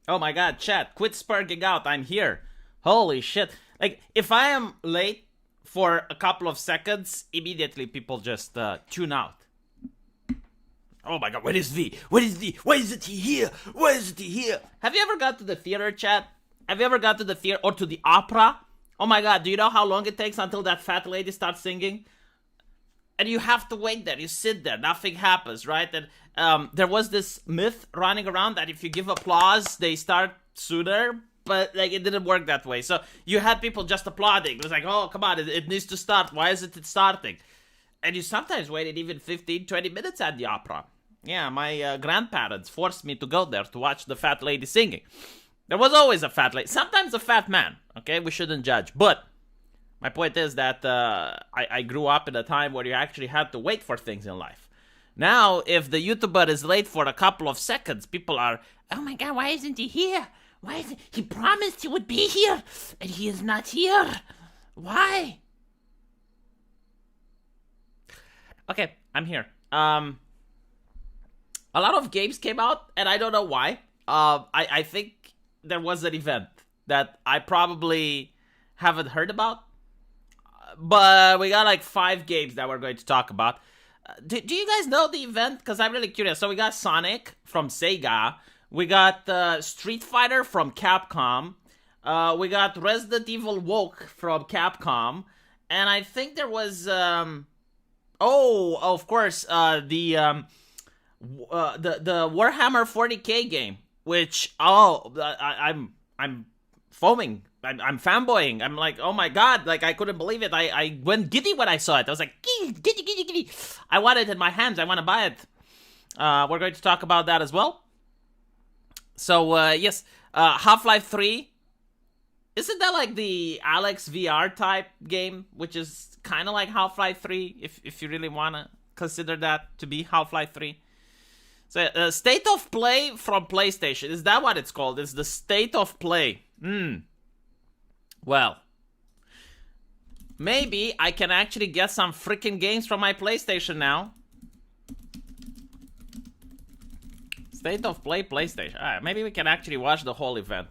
Oh my god, chat, quit sparking out, I'm here. Holy shit. Like, if I am late for a couple of seconds, immediately people just tune out. Oh my god, where is V? Where is V? Why isn't he here? Why isn't he here? Have you ever got to the theater, chat? Have you ever got to the theater or to the opera? Oh my god, do you know how long it takes until that fat lady starts singing? And you have to wait there, you sit there, nothing happens, right? And there was this myth running around that if you give applause, they start sooner, but like it didn't work that way. So you had people just applauding. It was like, oh, come on, it needs to start. Why isn't it starting? And you sometimes waited even 15, 20 minutes at the opera. Yeah, my grandparents forced me to go there to watch the fat lady singing. There was always a fat lady, sometimes a fat man, okay? We shouldn't judge, but my point is that I grew up in a time where you actually had to wait for things in life. Now, if the YouTuber is late for a couple of seconds, people are, oh my god, why isn't he here? Why isn't he promised he would be here, and he is not here? Why? Okay, I'm here. A lot of games came out, and I don't know why. I think there was an event that I probably haven't heard about. But we got like 5 games that we're going to talk about. Do you guys know the event? Because I'm really curious. So we got Sonic from Sega. We got Street Fighter from Capcom. We got Resident Evil Woke from Capcom. And I think there was... of course, the Warhammer 40k game. Which, I'm foaming. I'm fanboying. I'm like, oh my god, like I couldn't believe it. I went giddy when I saw it. I was like, giddy. I want it in my hands. I want to buy it. We're going to talk about that as well. So, yes, Half-Life 3. Isn't that like the Alex VR type game? Which is kind of like Half-Life 3, if you really want to consider that to be Half-Life 3. So, State of Play from PlayStation. Is that what it's called? It's the State of Play. Well, maybe I can actually get some freaking games from my PlayStation now. State of Play PlayStation. Alright, maybe we can actually watch the whole event.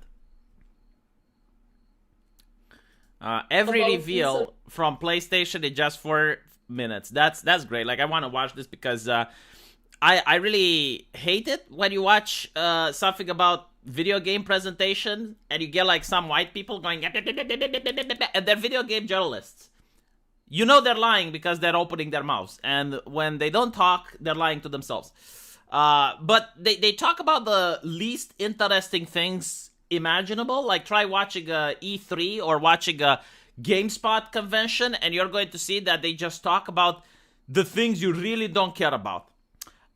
Every reveal from PlayStation in just 4 minutes. That's great. Like, I want to watch this because I really hate it when you watch something about video game presentation and you get like some white people going and they're video game journalists. You know they're lying because they're opening their mouths, and when they don't talk, they're lying to themselves. But they talk about the least interesting things imaginable. Like, try watching a E3 or watching a GameSpot convention, and you're going to see that they just talk about the things you really don't care about.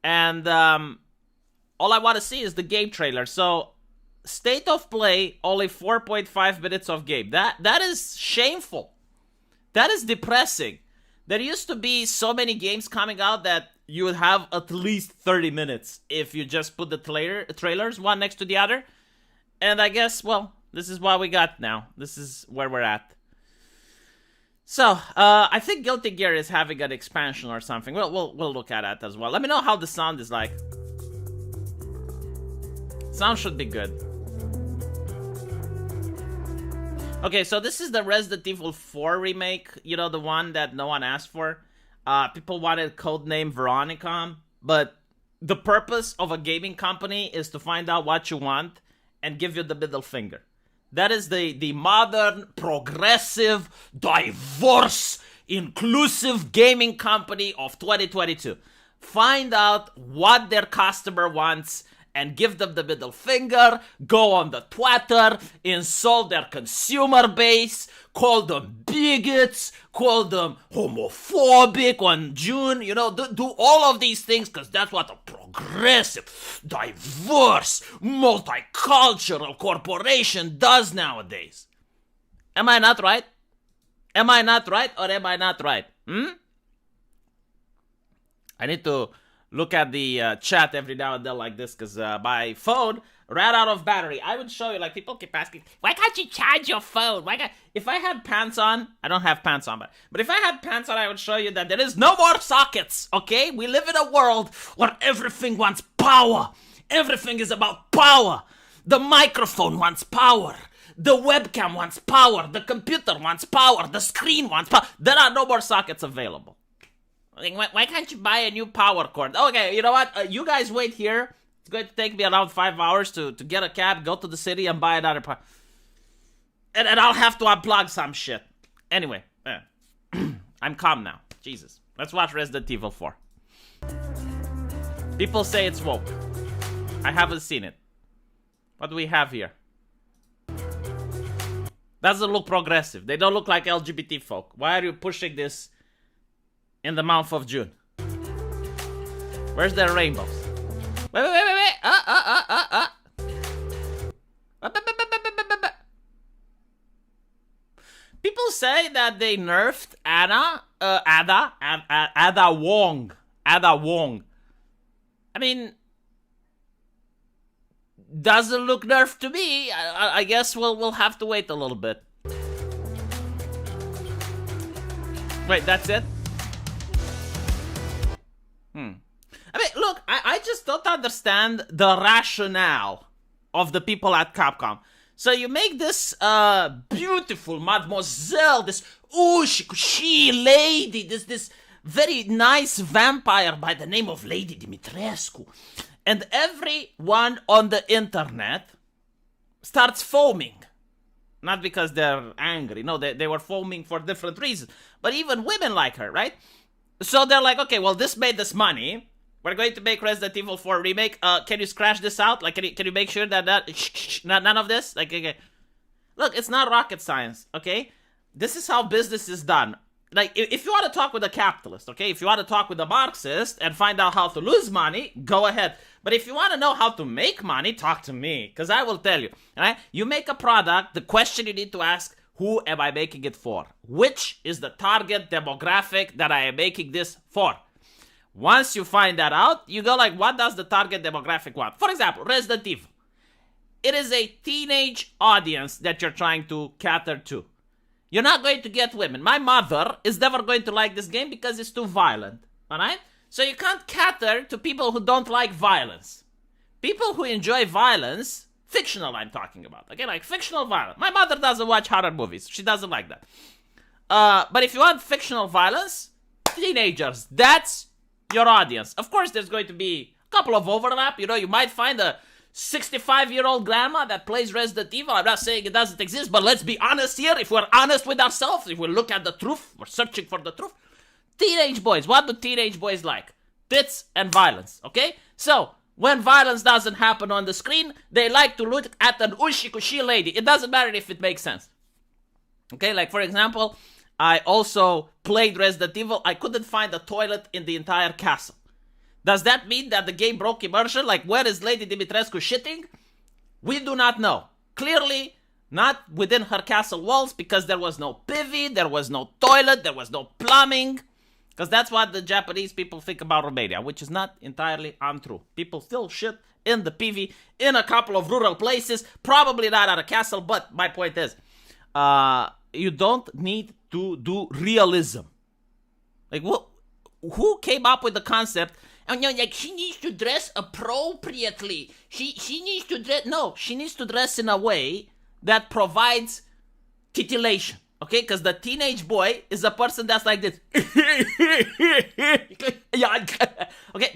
And all I want to see is the game trailer. So, State of Play, only 4.5 minutes of game. That is shameful. That is depressing. There used to be so many games coming out that you would have at least 30 minutes if you just put the trailers one next to the other. And I guess, well, this is what we got now. This is where we're at. So, I think Guilty Gear is having an expansion or something. We'll look at that as well. Let me know how the sound is like. Sound should be good. Okay, so this is the Resident Evil 4 remake. You know, the one that no one asked for. People wanted codename Veronica. But the purpose of a gaming company is to find out what you want and give you the middle finger. That is the modern, progressive, diverse, inclusive gaming company of 2022. Find out what their customer wants and give them the middle finger, go on the Twitter, insult their consumer base, call them bigots, call them homophobic on June, you know, do all of these things because that's what a progressive, diverse, multicultural corporation does nowadays. Am I not right? Am I not right or am I not right? I need to look at the chat every now and then like this because my phone ran out of battery. I would show you, like, people keep asking, why can't you charge your phone? If I had pants on, I don't have pants on, but if I had pants on, I would show you that there is no more sockets, okay? We live in a world where everything wants power. Everything is about power. The microphone wants power. The webcam wants power. The computer wants power. The screen wants power. There are no more sockets available. Why can't you buy a new power cord? Okay, you know what? You guys wait here. It's going to take me around 5 hours to get a cab, go to the city, and buy another power. And I'll have to unplug some shit. Anyway, I'm calm now. Jesus. Let's watch Resident Evil 4. People say it's woke. I haven't seen it. What do we have here? Doesn't look progressive. They don't look like LGBT folk. Why are you pushing this in the month of June? Where's their rainbows? Wait. People say that they nerfed Ada Wong. Ada Wong. I mean, doesn't look nerfed to me. I guess we'll have to wait a little bit. Wait, that's it? I mean, look, I just don't understand the rationale of the people at Capcom. So you make this beautiful mademoiselle, this she lady, this very nice vampire by the name of Lady Dimitrescu. And everyone on the internet starts foaming. Not because they're angry. No, they were foaming for different reasons. But even women like her, right? So they're like, okay, well, this made us money. We're going to make Resident Evil 4 remake. Can you scratch this out? Like, can you make sure that none of this? Like, okay. Look, it's not rocket science, okay? This is how business is done. Like, if you want to talk with a capitalist, okay? If you want to talk with a Marxist and find out how to lose money, go ahead. But if you want to know how to make money, talk to me. Because I will tell you, all right? You make a product, the question you need to ask, who am I making it for? Which is the target demographic that I am making this for? Once you find that out, you go like, what does the target demographic want? For example, Resident Evil. It is a teenage audience that you're trying to cater to. You're not going to get women. My mother is never going to like this game because it's too violent. Alright? So you can't cater to people who don't like violence. People who enjoy violence, fictional I'm talking about. Okay, like fictional violence. My mother doesn't watch horror movies. She doesn't like that. But if you want fictional violence, teenagers, that's your audience. Of course, there's going to be a couple of overlap. You know, you might find a 65-year-old grandma that plays Resident Evil. I'm not saying it doesn't exist, but let's be honest here. If we're honest with ourselves, if we look at the truth, we're searching for the truth. Teenage boys, what do teenage boys like? Tits and violence, okay? So, when violence doesn't happen on the screen, they like to look at an ushi-kushi lady. It doesn't matter if it makes sense. Okay, like for example, I also played Resident Evil. I couldn't find a toilet in the entire castle. Does that mean that the game broke immersion? Like, where is Lady Dimitrescu shitting? We do not know. Clearly, not within her castle walls because there was no PV, there was no toilet, there was no plumbing. Because that's what the Japanese people think about Romania, which is not entirely untrue. People still shit in the PV in a couple of rural places, probably not at a castle, but my point is, you don't need to do realism. Like, who came up with the concept? Oh, no, like, she needs to dress appropriately. She needs to dress... No, she needs to dress in a way that provides titillation. Okay? Because the teenage boy is a person that's like this. Okay?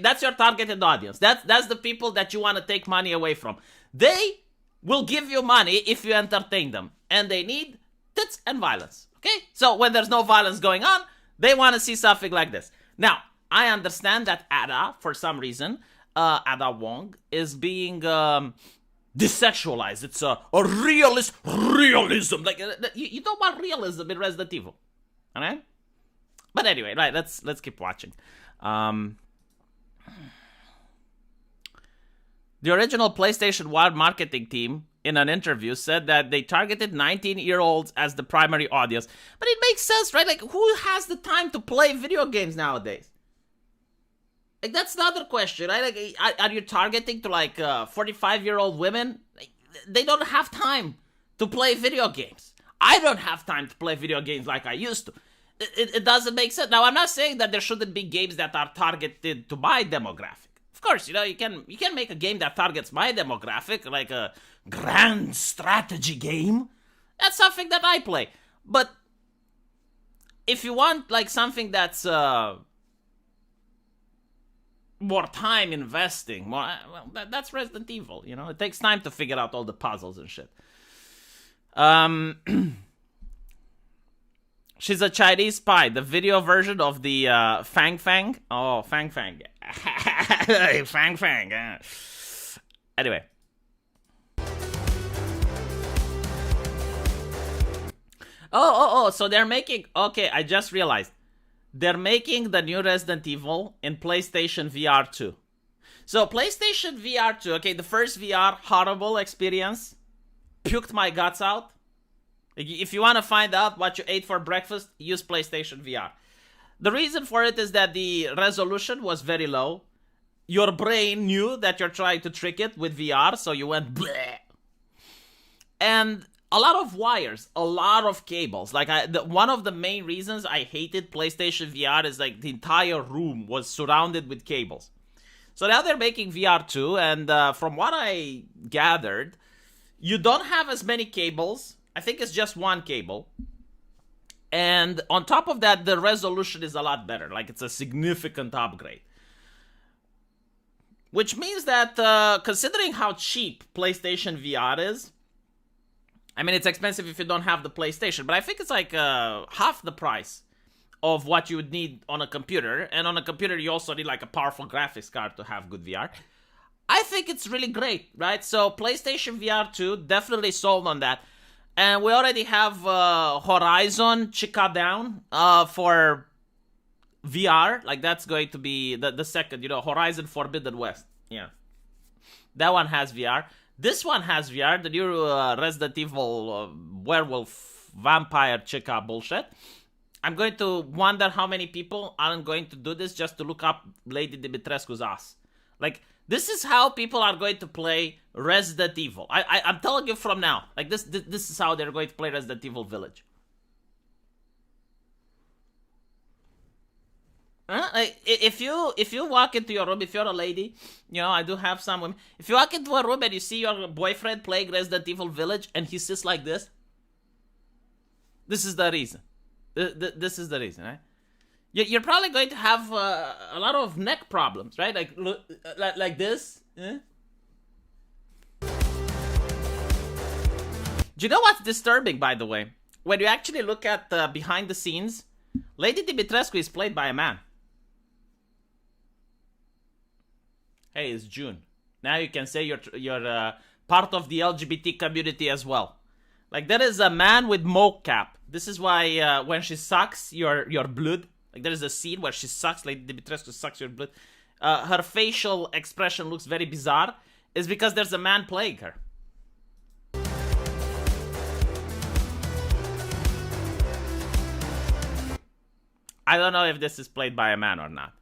That's your targeted audience. That's the people that you want to take money away from. They will give you money if you entertain them. And they need tits and violence. Okay? So when there's no violence going on, they want to see something like this. Now, I understand that Ada, for some reason, Ada Wong, is being desexualized. It's a realism. Like, you don't want realism in Resident Evil. Alright? But anyway, right, let's keep watching. The original PlayStation 1 marketing team, in an interview, said that they targeted 19-year-olds as the primary audience. But it makes sense, right? Like, who has the time to play video games nowadays? Like, that's another question, right? Like, are you targeting to, like, 45-year-old women? Like, they don't have time to play video games. I don't have time to play video games like I used to. It doesn't make sense. Now, I'm not saying that there shouldn't be games that are targeted to my demographic. Of course, you know, you can make a game that targets my demographic, like a grand strategy game. That's something that I play. But if you want like something that's more time investing, that's Resident Evil. You know, it takes time to figure out all the puzzles and shit. She's a Chinese spy. The video version of the Fang Fang. Oh, Fang Fang. Fang Fang. Anyway. Oh, so they're making... Okay, I just realized. They're making the new Resident Evil in PlayStation VR 2. So, PlayStation VR 2, okay, the first VR, horrible experience. Puked my guts out. If you want to find out what you ate for breakfast, use PlayStation VR. The reason for it is that the resolution was very low. Your brain knew that you're trying to trick it with VR, so you went bleh. And a lot of wires, a lot of cables. Like one of the main reasons I hated PlayStation VR is like the entire room was surrounded with cables. So now they're making VR 2, and from what I gathered, you don't have as many cables. I think it's just one cable. And on top of that, the resolution is a lot better. Like, it's a significant upgrade. Which means that, considering how cheap PlayStation VR is, I mean, it's expensive if you don't have the PlayStation, but I think it's like half the price of what you would need on a computer. And on a computer, you also need like a powerful graphics card to have good VR. I think it's really great, right? So PlayStation VR 2, definitely sold on that. And we already have Horizon Cheetah down for VR. Like, that's going to be the second, you know, Horizon Forbidden West. Yeah. That one has VR. This one has VR, the new Resident Evil werewolf vampire Cheetah bullshit. I'm going to wonder how many people aren't going to do this just to look up Lady Dimitrescu's ass. Like, this is how people are going to play Resident Evil. I'm telling you from now. Like, this is how they're going to play Resident Evil Village. Like, if you walk into your room, if you're a lady, you know, I do have some women. If you walk into a room and you see your boyfriend playing Resident Evil Village and he sits like this, this is the reason. This is the reason, right? You're probably going to have a lot of neck problems, right? Like this. Eh? Do you know what's disturbing, by the way? When you actually look at behind the scenes, Lady Dimitrescu is played by a man. Hey, it's June. Now you can say you're part of the LGBT community as well. Like, there is a man with mocap. This is why when she sucks your blood, like, there is a scene where she sucks, like Dimitrescu sucks your blood. Her facial expression looks very bizarre. Is because there's a man playing her. I don't know if this is played by a man or not.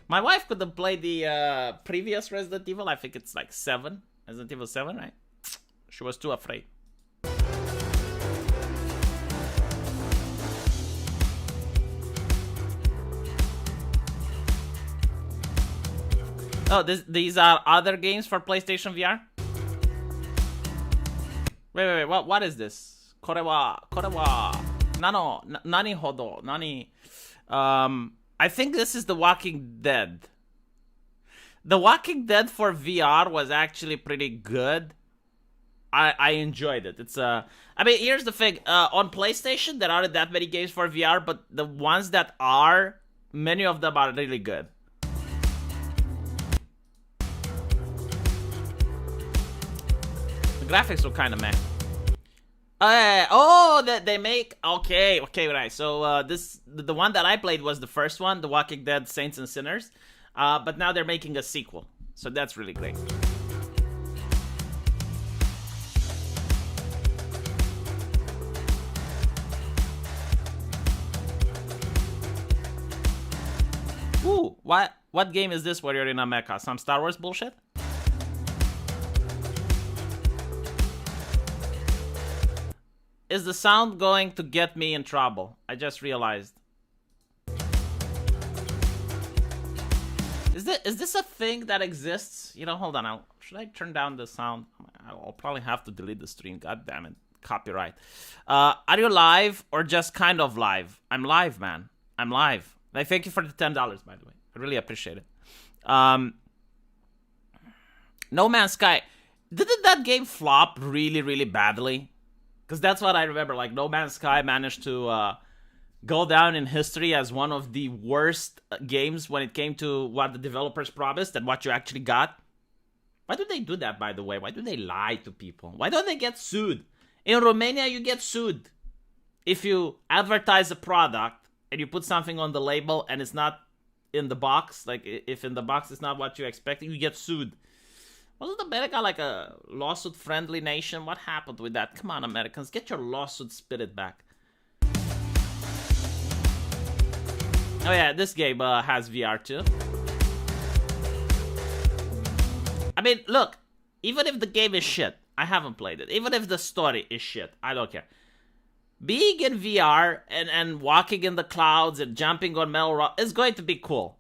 My wife could have played the previous Resident Evil. I think it's like 7. Resident Evil 7, right? She was too afraid. Oh, these are other games for PlayStation VR? Wait, what is this? Korewa, nano, nani hodo, nani, I think this is The Walking Dead. The Walking Dead for VR was actually pretty good. I enjoyed it. It's I mean, here's the thing. On PlayStation, there aren't that many games for VR, but the ones that are, many of them are really good. The graphics look kind of meh. They make... Okay, right. So, the one that I played was the first one, The Walking Dead Saints and Sinners. But now they're making a sequel. So that's really great. Ooh, what game is this where you're in a mecha? Some Star Wars bullshit? is the sound going to get me in trouble? I just realized. Is this a thing that exists? You know, hold on. Should I turn down the sound? I'll probably have to delete the stream. God damn it. Copyright. Are you live or just kind of live? I'm live, man. I'm live. Like, thank you for the $10, by the way. I really appreciate it. No Man's Sky. Didn't that game flop really, really badly? Because that's what I remember. Like, No Man's Sky managed to go down in history as one of the worst games when it came to what the developers promised and what you actually got. Why do they do that, by the way? Why do they lie to people? Why don't they get sued? In Romania, you get sued if you advertise a product and you put something on the label and it's not in the box. Like, if in the box it's not what you expected, you get sued. Wasn't America like a lawsuit-friendly nation? What happened with that? Come on, Americans, get your lawsuit spirit back. Oh yeah, this game has VR too. I mean, look, even if the game is shit, I haven't played it. Even if the story is shit, I don't care. Being in VR and walking in the clouds and jumping on metal rock is going to be cool.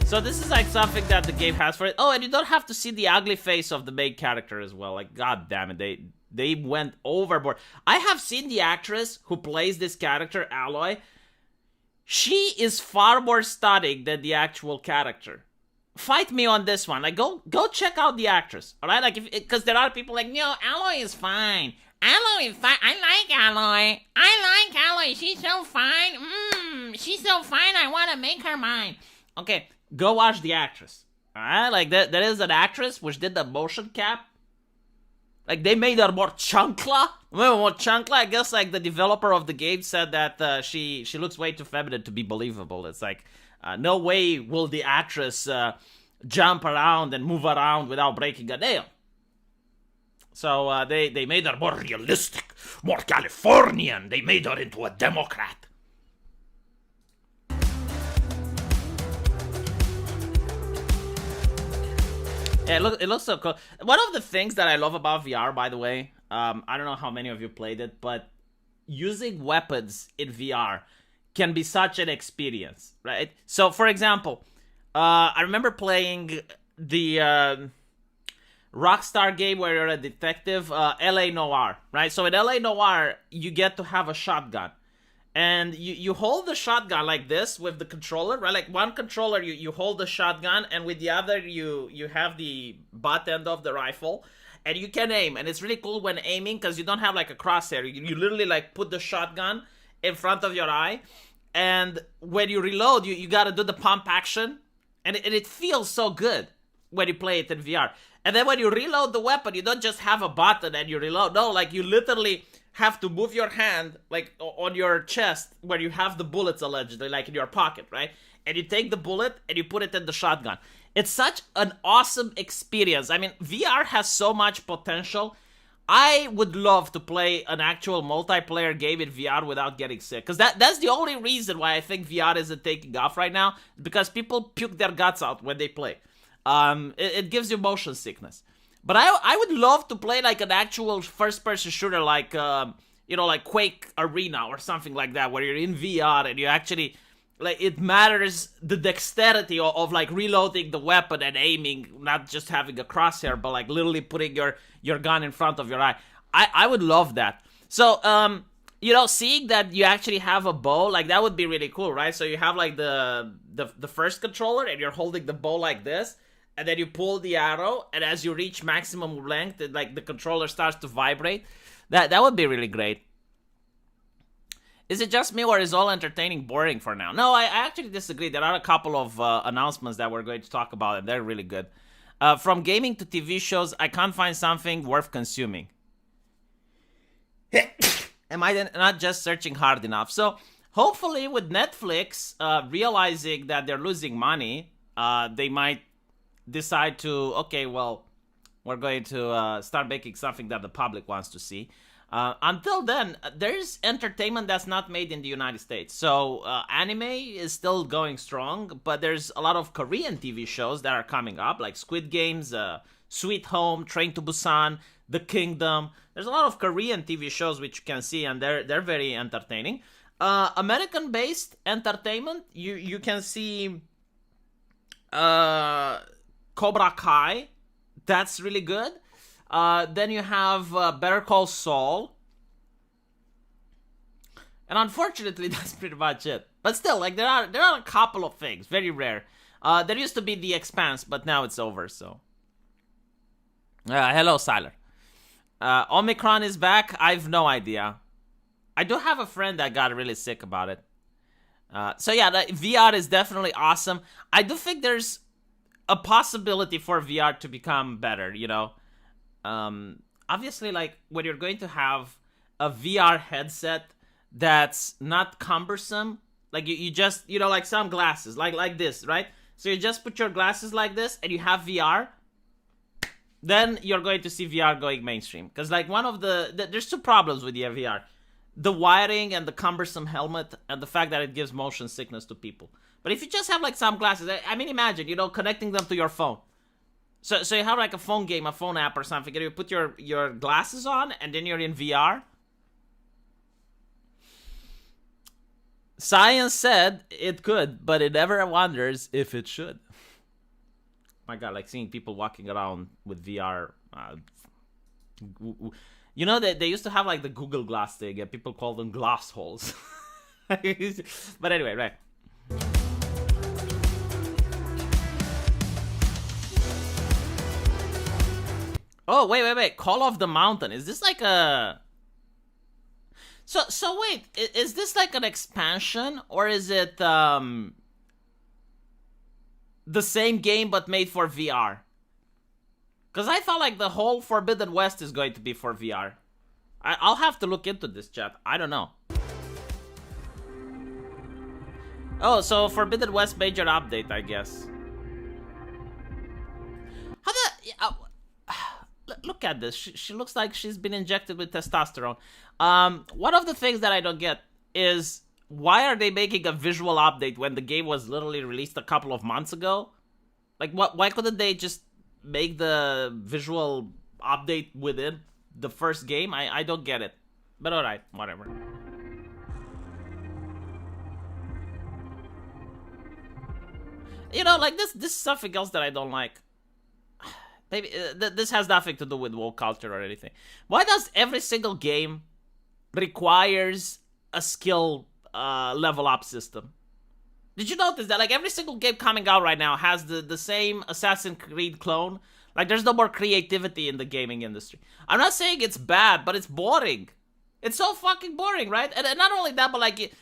So this is like something that the game has for it. Oh, and you don't have to see the ugly face of the main character as well. Like, god damn it, they went overboard. I have seen the actress who plays this character, Aloy. She is far more stunning than the actual character. Fight me on this one. Like, go check out the actress. All right, like, because there are people like, no, Aloy is fine. Aloy is fine. I like Aloy. I like Aloy. She's so fine. She's so fine. I want to make her mine. Okay, go watch the actress. All right, like there is an actress which did the motion cap. Like, they made her more chunkla. More chunkla. I guess, like, the developer of the game said that she looks way too feminine to be believable. It's like, no way will the actress jump around and move around without breaking a nail. So they made her more realistic, more Californian. They made her into a Democrat. Yeah, it looks so cool. One of the things that I love about VR, by the way, I don't know how many of you played it, but using weapons in VR can be such an experience, right? So, for example, I remember playing the Rockstar game where you're a detective, LA Noire, right? So in LA Noire, you get to have a shotgun. And you hold the shotgun like this with the controller, right? Like, one controller, you hold the shotgun, and with the other, you have the butt end of the rifle, and you can aim. And it's really cool when aiming, because you don't have, like, a crosshair. You literally, like, put the shotgun in front of your eye, and when you reload, you gotta do the pump action, and it feels so good when you play it in VR. And then when you reload the weapon, you don't just have a button and you reload. No, like, you literally have to move your hand, like, on your chest where you have the bullets, allegedly, like in your pocket, right? And you take the bullet and you put it in the shotgun. It's such an awesome experience. I mean, VR has so much potential. I would love to play an actual multiplayer game in VR without getting sick. Because that's the only reason why I think VR isn't taking off right now. Because people puke their guts out when they play. It gives you motion sickness. But I would love to play like an actual first-person shooter, like, like Quake Arena or something like that, where you're in VR and you actually, like, it matters the dexterity of like reloading the weapon and aiming, not just having a crosshair, but like literally putting your gun in front of your eye. I would love that. So, seeing that you actually have a bow, like, that would be really cool, right? So you have like the first controller and you're holding the bow like this. And then you pull the arrow, and as you reach maximum length, like, the controller starts to vibrate. That would be really great. Is it just me, or is all entertaining boring for now? No, I actually disagree. There are a couple of announcements that we're going to talk about, and they're really good. From gaming to TV shows, I can't find something worth consuming. Am I not just searching hard enough? So, hopefully, with Netflix realizing that they're losing money, they might decide to, okay, well, we're going to start making something that the public wants to see. Until then, there's entertainment that's not made in the United States. So anime is still going strong, but there's a lot of Korean TV shows that are coming up, like Squid Games, Sweet Home, Train to Busan, The Kingdom. There's a lot of Korean TV shows which you can see, and they're very entertaining. American-based entertainment, you can see Cobra Kai. That's really good. Then you have Better Call Saul. And unfortunately, that's pretty much it. But still, like, there are a couple of things. Very rare. There used to be The Expanse, but now it's over, so. Hello, Siler. Omicron is back. I've no idea. I do have a friend that got really sick about it. So yeah, the VR is definitely awesome. I do think there's a possibility for VR to become better, you know. Obviously, like, when you're going to have a VR headset that's not cumbersome, like you just, you know, like some glasses, like this, right? So you just put your glasses like this and you have VR, then you're going to see VR going mainstream. Because, like, one of there's two problems with the VR. The wiring and the cumbersome helmet and the fact that it gives motion sickness to people. But if you just have, like, some glasses, I mean, imagine, you know, connecting them to your phone. So you have, like, a phone game, a phone app or something, and you put your glasses on, and then you're in VR. Science said it could, but it never wonders if it should. My God, like, seeing people walking around with VR. You know, they used to have, like, the Google Glass thing, and people call them glass holes. But anyway, right. Oh, wait. Call of the Mountain. Is this like a... So wait, is this like an expansion? Or is it the same game but made for VR? Because I thought, like, the whole Forbidden West is going to be for VR. I'll have to look into this, chat. I don't know. Oh, so Forbidden West major update, I guess. How the... look at this. She looks like she's been injected with testosterone. One of the things that I don't get is, why are they making a visual update when the game was literally released a couple of months ago? Like, why couldn't they just make the visual update within the first game? I don't get it. But alright, whatever. You know, like, this is something else that I don't like. Maybe this has nothing to do with woke culture or anything. Why does every single game requires a skill level up system? Did you notice that, like, every single game coming out right now has the same Assassin's Creed clone? Like, there's no more creativity in the gaming industry. I'm not saying it's bad, but it's boring. It's so fucking boring, right? And not only that, but, like,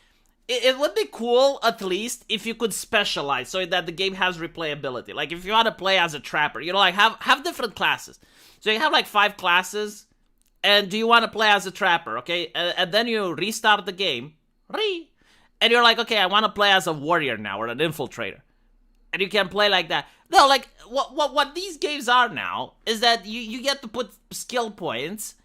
it would be cool, at least, if you could specialize so that the game has replayability. Like, if you want to play as a trapper, you know, like, have different classes. So you have, like, 5 classes, and do you want to play as a trapper, okay? And then you restart the game, and you're like, okay, I want to play as a warrior now, or an infiltrator. And you can play like that. No, like, what these games are now is that you get to put skill points,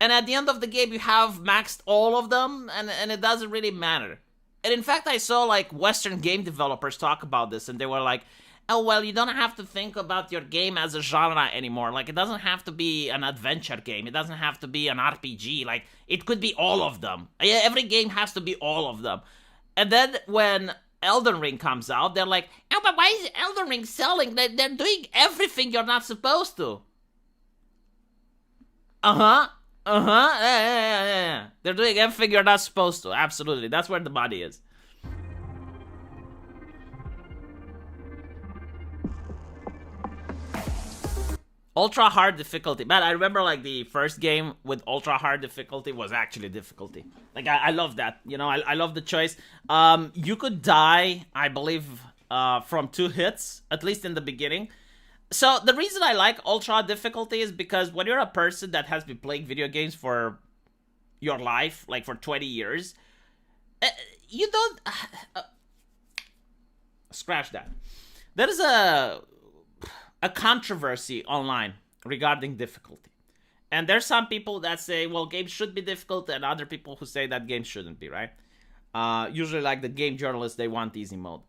and at the end of the game, you have maxed all of them, and it doesn't really matter. And in fact, I saw, like, Western game developers talk about this, and they were like, oh, well, you don't have to think about your game as a genre anymore. Like, it doesn't have to be an adventure game. It doesn't have to be an RPG. Like, it could be all of them. Every game has to be all of them. And then when Elden Ring comes out, they're like, oh, but why is Elden Ring selling? They're doing everything you're not supposed to. Yeah. They're doing everything you're not supposed to. Absolutely. That's where the money is. Ultra hard difficulty. Man, I remember, like, the first game with ultra hard difficulty was actually difficulty. Like, I love that. You know, I love the choice. You could die, I believe, from 2 hits, at least in the beginning. So the reason I like ultra difficulty is because when you're a person that has been playing video games for your life, like for 20 years, you don't... scratch that. There is a controversy online regarding difficulty. And there's some people that say, well, games should be difficult, and other people who say that games shouldn't be, right? Usually, like the game journalists, they want easy mode.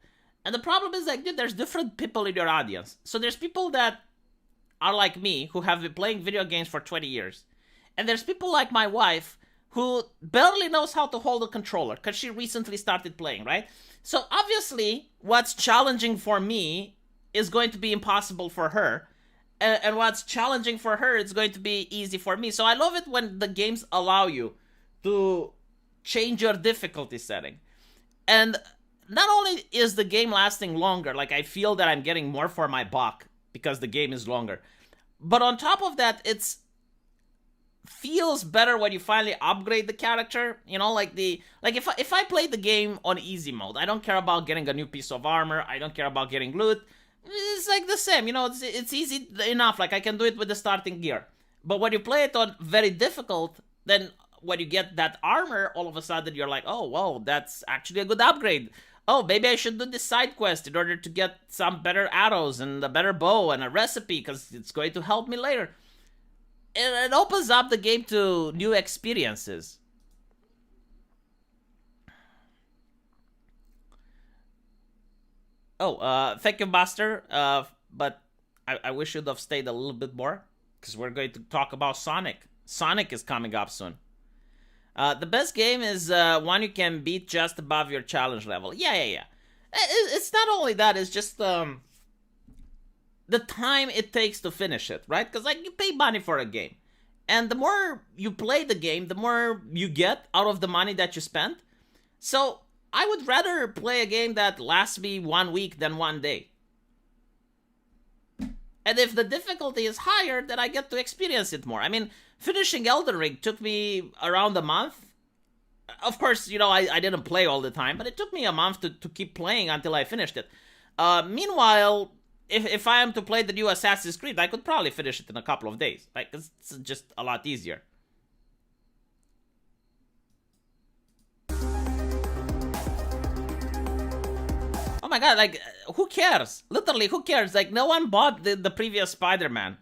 And the problem is, like, dude, there's different people in your audience. So there's people that are like me, who have been playing video games for 20 years. And there's people like my wife, who barely knows how to hold a controller, because she recently started playing, right? So obviously, what's challenging for me is going to be impossible for her. And what's challenging for her is going to be easy for me. So I love it when the games allow you to change your difficulty setting. And not only is the game lasting longer, like I feel that I'm getting more for my buck because the game is longer. But on top of that, it's feels better when you finally upgrade the character. You know, like if I play the game on easy mode, I don't care about getting a new piece of armor, I don't care about getting loot. It's like the same, you know, it's easy enough, like I can do it with the starting gear. But when you play it on very difficult, then when you get that armor, all of a sudden you're like, oh, whoa, that's actually a good upgrade. Oh, maybe I should do this side quest in order to get some better arrows and a better bow and a recipe, because it's going to help me later. It opens up the game to new experiences. Oh, thank you, Master. But I wish you'd have stayed a little bit more, because we're going to talk about Sonic. Sonic is coming up soon. The best game is one you can beat just above your challenge level. Yeah. It's not only that, it's just the time it takes to finish it, right? Because, like, you pay money for a game. And the more you play the game, the more you get out of the money that you spent. So I would rather play a game that lasts me 1 week than 1 day. And if the difficulty is higher, then I get to experience it more. I mean, finishing Elden Ring took me around a month. Of course, you know, I didn't play all the time, but it took me a month to keep playing until I finished it. Meanwhile, if I am to play the new Assassin's Creed, I could probably finish it in a couple of days. Like, it's just a lot easier. Oh my god, like, who cares? Literally, who cares? Like, no one bought the previous Spider-Man.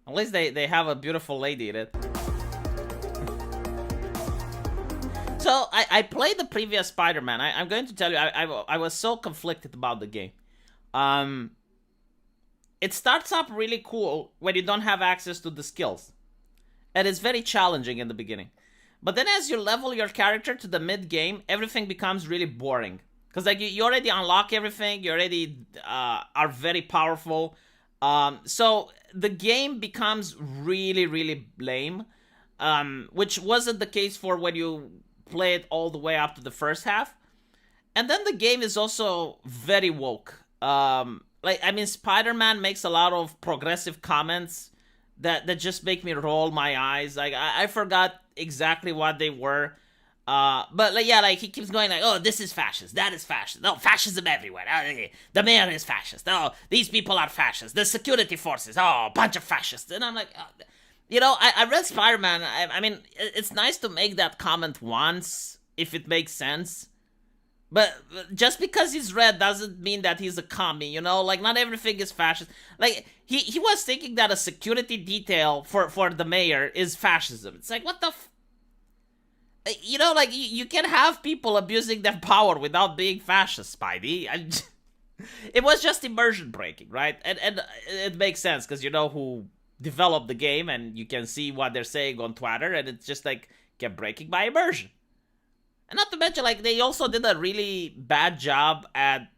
At least they have a beautiful lady in it. So, I played the previous Spider-Man. I'm going to tell you, I was so conflicted about the game. It starts up really cool when you don't have access to the skills. And it's very challenging in the beginning. But then as you level your character to the mid-game, everything becomes really boring. Because, like, you already unlock everything, you already are very powerful. So the game becomes really, really lame. Which wasn't the case for when you play it all the way up to the first half. And then the game is also very woke. Spider-Man makes a lot of progressive comments that just make me roll my eyes. Like, I forgot exactly what they were. But, like, yeah, like, he keeps going like, oh, this is fascist, that is fascist. No, fascism everywhere. The mayor is fascist. Oh, these people are fascist. The security forces, oh, bunch of fascists. And I'm like, you know, I read Spider-Man. I mean, it's nice to make that comment once, if it makes sense. But just because he's red doesn't mean that he's a commie, you know? Like, not everything is fascist. Like, he was thinking that a security detail for the mayor is fascism. It's like, what the you know, like, you can have people abusing their power without being fascist, Spidey. It was just immersion breaking, right? And it makes sense, because you know who developed the game, and you can see what they're saying on Twitter, and it's just, like, kept breaking my immersion. And not to mention, like, they also did a really bad job at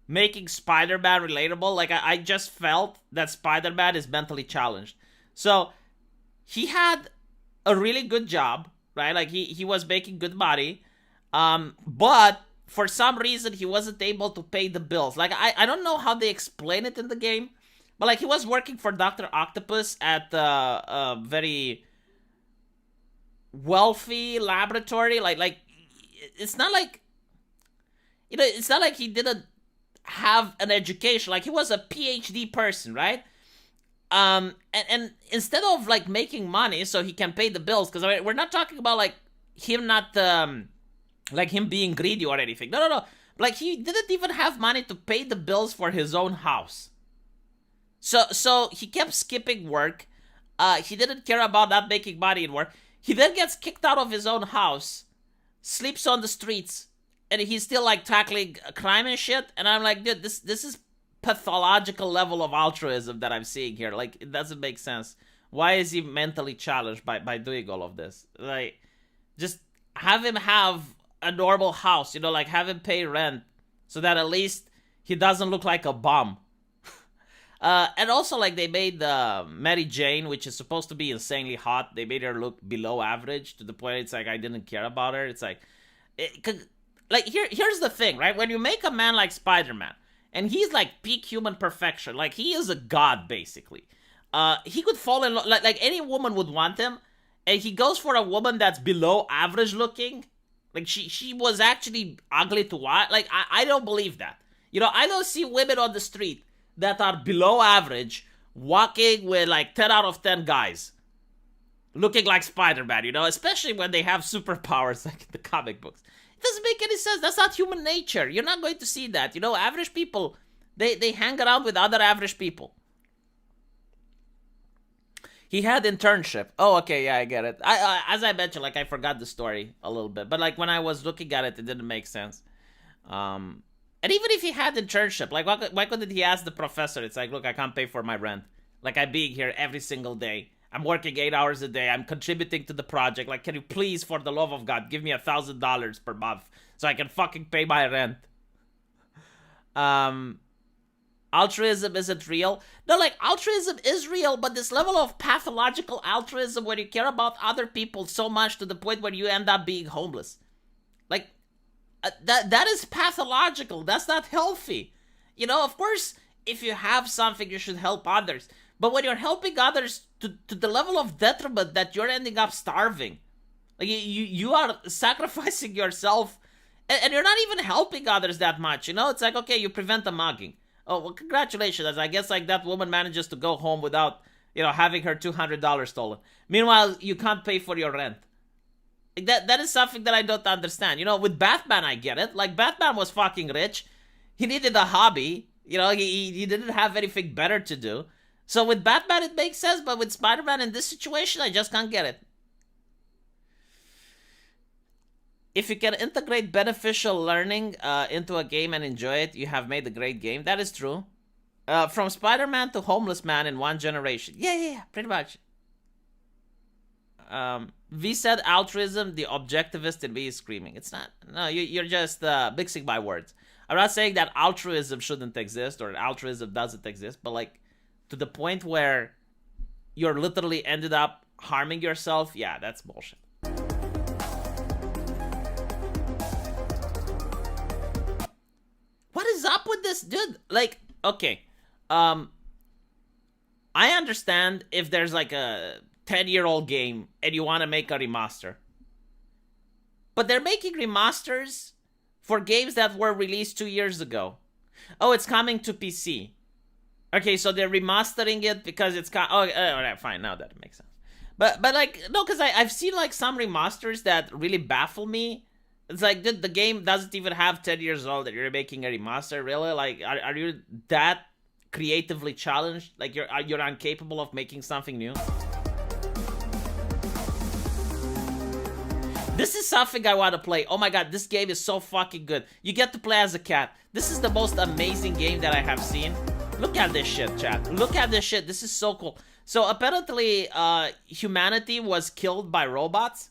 making Spider-Man relatable. Like, I just felt that Spider-Man is mentally challenged. So, he had a really good job, right? Like, he was making good money. But, for some reason, he wasn't able to pay the bills. Like, I don't know how they explain it in the game. But, like, he was working for Dr. Octopus at a very wealthy laboratory. Like it's not like, you know, it's not like he didn't have an education. Like, he was a PhD person, right? And instead of, like, making money so he can pay the bills, because, I mean, we're not talking about, like, him not like him being greedy or anything. No. Like, he didn't even have money to pay the bills for his own house. So he kept skipping work. He didn't care about not making money in work. He then gets kicked out of his own house, sleeps on the streets, and he's still like tackling crime and shit. And I'm like, dude, this is pathological level of altruism that I'm seeing here. Like, it doesn't make sense. Why is he mentally challenged by doing all of this? Like, just have him have a normal house, you know, like have him pay rent so that at least he doesn't look like a bum. And also, like, they made Mary Jane, which is supposed to be insanely hot, they made her look below average to the point it's like I didn't care about her. It's like, here's the thing, right? When you make a man like Spider-Man, and he's like peak human perfection, like he is a god basically. He could fall in love, like any woman would want him, and he goes for a woman that's below average looking. Like she was actually ugly to watch. Like I don't believe that. You know, I don't see women on the street that are below average walking with like 10 out of 10 guys looking like Spider-Man, you know, especially when they have superpowers like in the comic books. It doesn't make any sense. That's not human nature. You're not going to see that. You know, average people, they hang around with other average people. He had internship. Oh, okay, yeah, I get it. As I mentioned, like, I forgot the story a little bit. But, like, when I was looking at it, it didn't make sense. And even if he had internship, like, why couldn't he ask the professor? It's like, look, I can't pay for my rent. Like, I'm being here every single day. I'm working 8 hours a day. I'm contributing to the project. Like, can you please, for the love of God, give me $1,000 per month so I can fucking pay my rent? Altruism isn't real. No, like, altruism is real, but this level of pathological altruism where you care about other people so much to the point where you end up being homeless. Like, that is pathological. That's not healthy. You know, of course, if you have something, you should help others. But when you're helping others to the level of detriment that you're ending up starving, like, you are sacrificing yourself, and you're not even helping others that much, you know? It's like, okay, you prevent a mugging. Oh, well, congratulations. I guess, like, that woman manages to go home without, you know, having her $200 stolen. Meanwhile, you can't pay for your rent. Like, that is something that I don't understand. You know, with Batman, I get it. Like, Batman was fucking rich. He needed a hobby. You know, he didn't have anything better to do. So with Batman, it makes sense. But with Spider-Man in this situation, I just can't get it. If you can integrate beneficial learning into a game and enjoy it, you have made a great game. That is true. From Spider-Man to Homeless Man in one generation. Yeah, pretty much. V said altruism, the objectivist in me is screaming. It's not. No, you're just mixing my words. I'm not saying that altruism shouldn't exist or altruism doesn't exist, but like to the point where you're literally ended up harming yourself, yeah, that's bullshit. What is up with this, dude? Like, okay, I understand if there's like a 10-year-old game and you want to make a remaster. But they're making remasters for games that were released 2 years ago. Oh, it's coming to PC. Okay, so they're remastering it because it's... alright, fine, now that makes sense. But like, no, because I've seen like some remasters that really baffle me. It's like, the game doesn't even have 10 years old that you're making a remaster, really? Like, are you that creatively challenged? Like, you're incapable of making something new? This is something I want to play. Oh my god, this game is so fucking good. You get to play as a cat. This is the most amazing game that I have seen. Look at this shit, chat. Look at this shit. This is so cool. So apparently, humanity was killed by robots.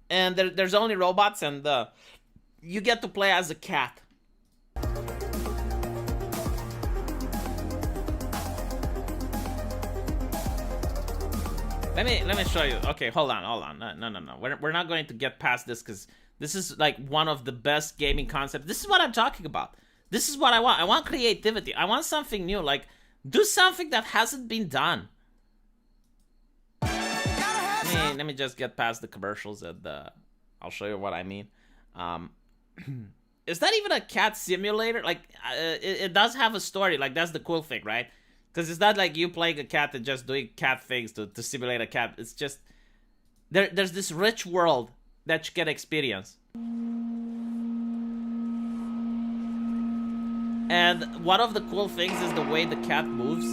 And there's only robots, and you get to play as a cat. Let me show you. Okay, hold on. No. We're not going to get past this because this is like one of the best gaming concepts. This is what I'm talking about. This is what I want. I want creativity. I want something new. Like, do something that hasn't been done. Let me just get past the commercials and I'll show you what I mean. Is that even a cat simulator? Like, it does have a story. Like, that's the cool thing, right? Because it's not like you playing a cat and just doing cat things to simulate a cat. It's just... There's this rich world that you can experience. And one of the cool things is the way the cat moves.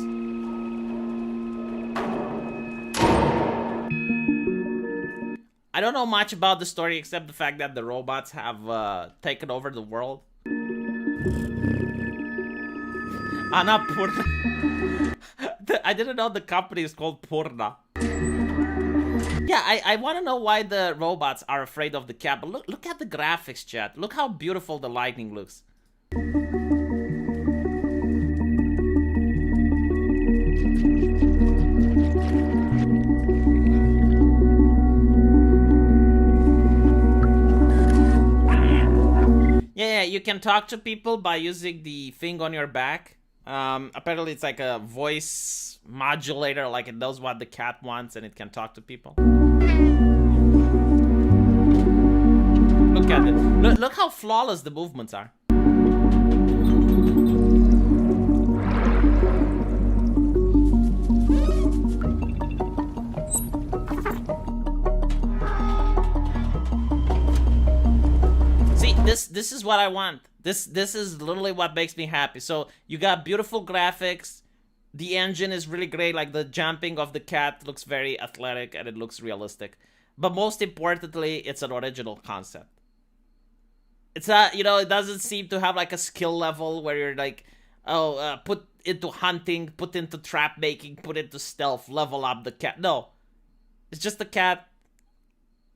I don't know much about the story except the fact that the robots have taken over the world. Annapurna. I didn't know the company is called Purna. Yeah, I want to know why the robots are afraid of the cat. But look at the graphics, chat. Look how beautiful the lightning looks. Yeah, you can talk to people by using the thing on your back. Apparently it's like a voice modulator, like it knows what the cat wants and it can talk to people. Look at it. Look how flawless the movements are. This is what I want. This is literally what makes me happy. So you got beautiful graphics. The engine is really great. Like the jumping of the cat looks very athletic and it looks realistic. But most importantly, it's an original concept. It's not, you know, it doesn't seem to have like a skill level where you're like, oh, put into hunting, put into trap making, put into stealth, level up the cat. No, it's just a cat.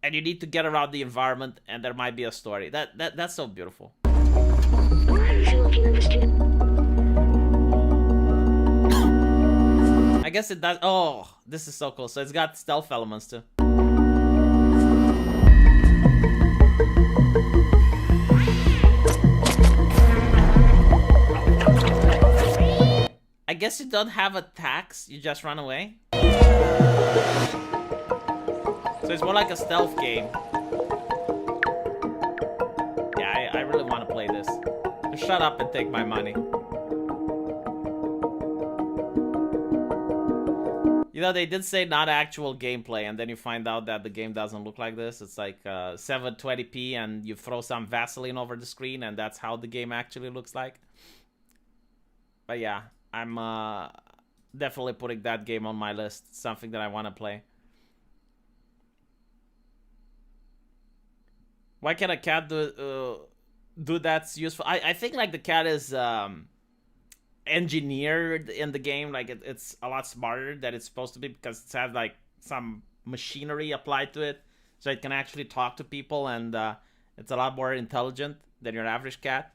And you need to get around the environment, and there might be a story. That's so beautiful. I guess it does. Oh, this is so cool. So it's got stealth elements too. I guess you don't have attacks. You just run away. So it's more like a stealth game. Yeah, I really want to play this. Just shut up and take my money. You know, they did say not actual gameplay, and then you find out that the game doesn't look like this. It's like 720p, and you throw some Vaseline over the screen, and that's how the game actually looks like. But yeah, I'm definitely putting that game on my list. It's something that I want to play. Why can a cat do that's useful? I think like the cat is engineered in the game. Like it's a lot smarter than it's supposed to be because it has like some machinery applied to it, so it can actually talk to people, and it's a lot more intelligent than your average cat.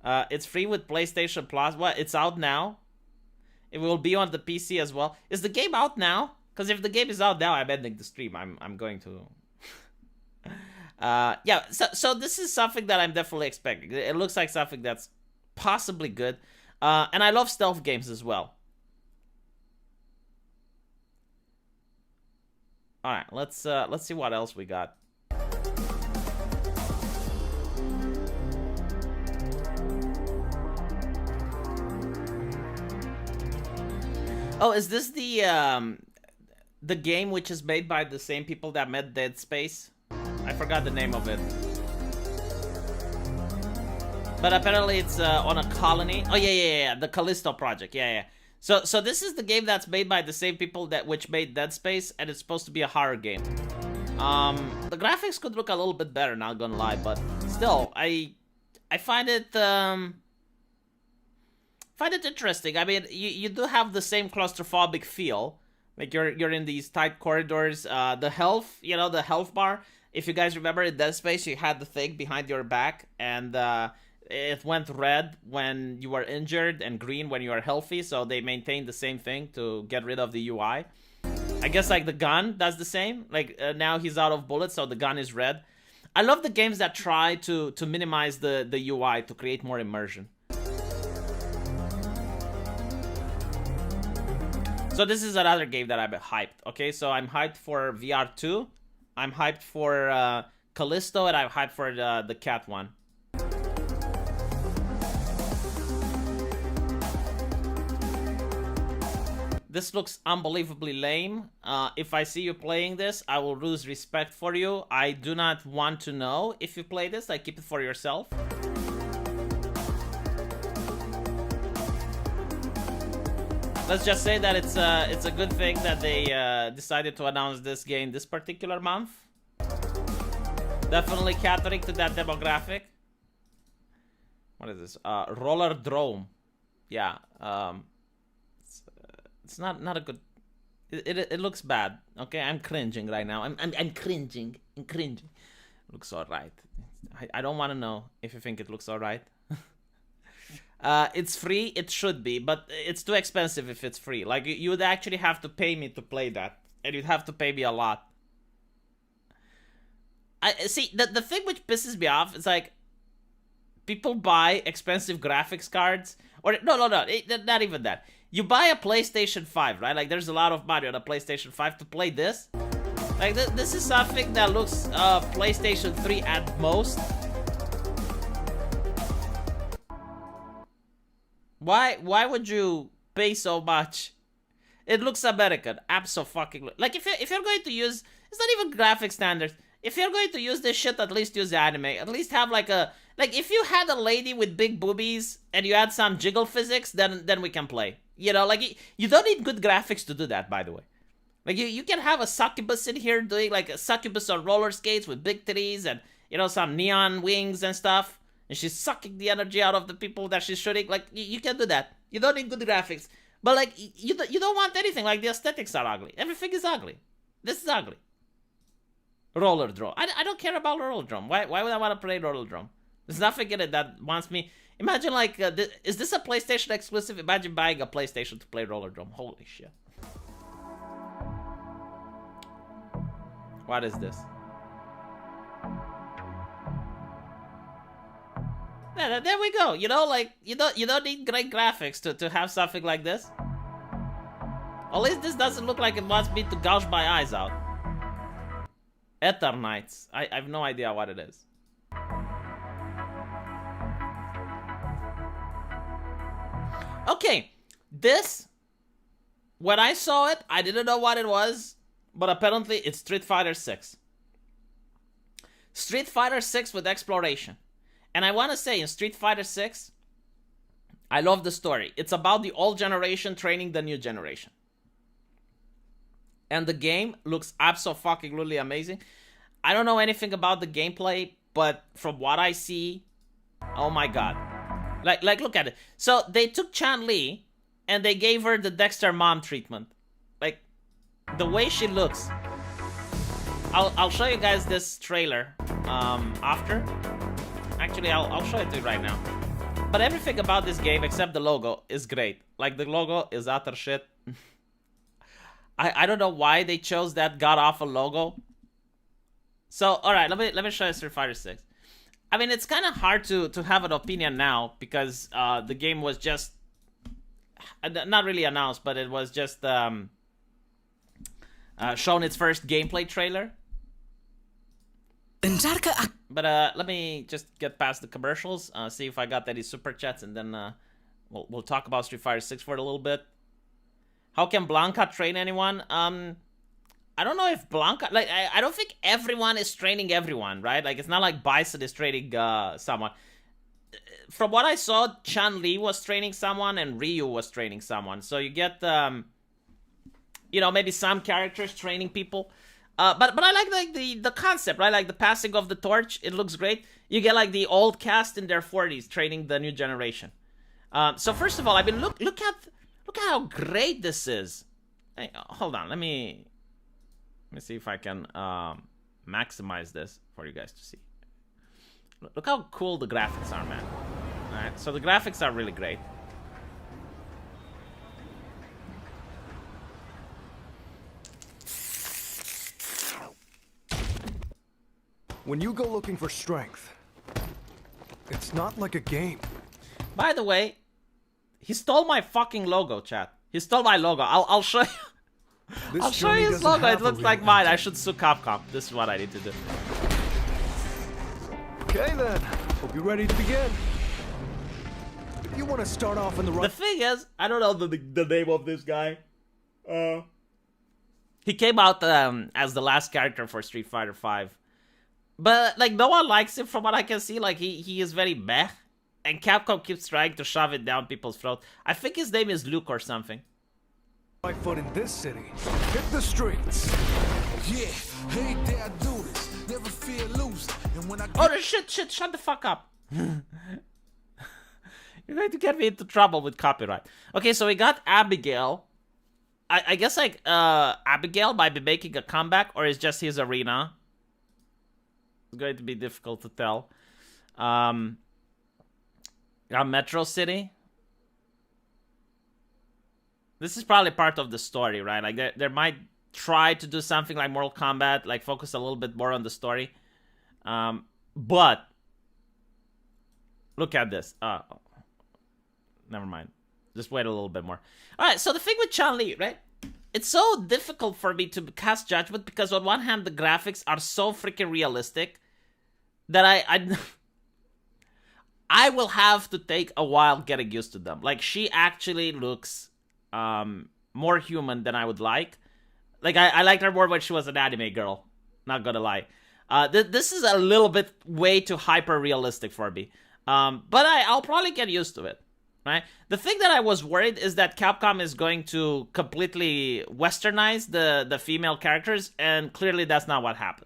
It's free with PlayStation Plus. What? It's out now. It will be on the PC as well. Is the game out now? Because if the game is out now, I'm ending the stream. I'm going to. Yeah, so this is something that I'm definitely expecting. It looks like something that's possibly good. And I love stealth games as well. Alright, let's see what else we got. Oh, is this the game which is made by the same people that made Dead Space? I forgot the name of it. But apparently it's on a colony. Oh, yeah. The Callisto project. Yeah. So this is the game that's made by the same people which made Dead Space, and it's supposed to be a horror game. The graphics could look a little bit better, not gonna lie, but still, I find it interesting. I mean, you do have the same claustrophobic feel. Like you're in these tight corridors. The health, the health bar. If you guys remember in Dead Space, you had the thing behind your back, and it went red when you were injured and green when you were healthy, so they maintained the same thing to get rid of the UI. I guess like the gun does the same. Like now he's out of bullets, so the gun is red. I love the games that try to minimize the UI to create more immersion. So this is another game that I'm hyped. Okay, so I'm hyped for VR2. I'm hyped for Callisto, and I'm hyped for the cat one. This looks unbelievably lame. If I see you playing this, I will lose respect for you. I do not want to know if you play this. Like, keep it for yourself. Let's just say that it's a good thing that they decided to announce this game this particular month. Definitely catering to that demographic. What is this? Rollerdrome. Yeah. It's not a good. It looks bad. Okay, I'm cringing right now. I'm cringing. I'm cringing. It looks alright. I don't want to know if you think it looks alright. It's free. It should be, but it's too expensive if it's free. Like you would actually have to pay me to play that, and you'd have to pay me a lot. I see the thing which pisses me off is like people buy expensive graphics cards, or no, not even that. You buy a PlayStation 5, right? Like there's a lot of money on a PlayStation 5 to play this. Like this is something that looks PlayStation 3 at most. Why would you pay so much? It looks American, abso-fucking. Like if you're going to use, it's not even graphic standards. If you're going to use this shit, at least use anime. At least have like a, like if you had a lady with big boobies and you had some jiggle physics, then we can play. You know, like you don't need good graphics to do that, by the way. Like you can have a succubus in here doing like a succubus on roller skates with big titties and, you know, some neon wings and stuff. And she's sucking the energy out of the people that she's shooting. Like you can do that. You don't need good graphics. But like you don't want anything. Like the aesthetics are ugly. Everything is ugly. This is ugly. Rollerdrome. I don't care about Rollerdrome. Why would I want to play Rollerdrome? There's nothing in it that wants me. Imagine like, is this a PlayStation exclusive? Imagine buying a PlayStation to play Rollerdrome. Holy shit. What is this? Yeah, there we go. You know, like you don't need great graphics to have something like this. At least this doesn't look like it wants me to gouge my eyes out. Eternites. I have no idea what it is. Okay, this, when I saw it, I didn't know what it was, but apparently it's Street Fighter 6. Street Fighter 6 with exploration. And I want to say, in Street Fighter 6, I love the story. It's about the old generation training the new generation. And the game looks abso-fucking-lutely amazing. I don't know anything about the gameplay, but from what I see, oh my god. Like look at it. So they took Chun-Li and they gave her the Dexter mom treatment. Like the way she looks. I'll show you guys this trailer after. Actually, I'll show it to you right now. But everything about this game except the logo is great. Like the logo is utter shit. I don't know why they chose that god-awful logo. So, alright, let me show you Street Fighter 6. I mean, it's kind of hard to have an opinion now because the game was just not really announced, but it was just shown its first gameplay trailer. But let me just get past the commercials, see if I got any super chats, and then we'll talk about Street Fighter 6 for a little bit. How can Blanca train anyone? I don't know if Blanca... Like, I don't think everyone is training everyone, right? Like, it's not like Bison is training someone. From what I saw, Chun-Li was training someone and Ryu was training someone. So you get, you know, maybe some characters training people. But I like the concept, right? Like the passing of the torch, it looks great. You get like the old cast in their 40s training the new generation. So first of all, I mean, look at how great this is. Hey, hold on, let me see if I can maximize this for you guys to see. Look how cool the graphics are, man. All right, so the graphics are really great. When you go looking for strength, it's not like a game. By the way, he stole my fucking logo, chat. He stole my logo. I'll show you. I'll show you his logo. It looks like mine. I should sue Capcom. This is what I need to do. Okay then. Hope you're ready to begin. If you want to start off in the right... The thing is, I don't know the name of this guy. He came out as the last character for Street Fighter 5. But, like, no one likes him from what I can see. Like, he is very meh. And Capcom keeps trying to shove it down people's throat. I think his name is Luke or something. Right foot in this city. Hit the streets. Yeah, hey there, I do this. Never feel loose. And when I Oh, shit, shut the fuck up. You're going to get me into trouble with copyright. Okay, so we got Abigail. I guess, like, Abigail might be making a comeback, or it's just his arena. It's going to be difficult to tell. Metro City. This is probably part of the story, right? Like, they might try to do something like Mortal Kombat, like focus a little bit more on the story. But look at this. Never mind. Just wait a little bit more. All right, so the thing with Chun-Li, right? It's so difficult for me to cast judgment because on one hand, the graphics are so freaking realistic that I will have to take a while getting used to them. Like, she actually looks more human than I would like. Like, I liked her more when she was an anime girl. Not gonna lie. This is a little bit way too hyper-realistic for me. But I'll probably get used to it. Right? The thing that I was worried is that Capcom is going to completely westernize the female characters, and clearly that's not what happened.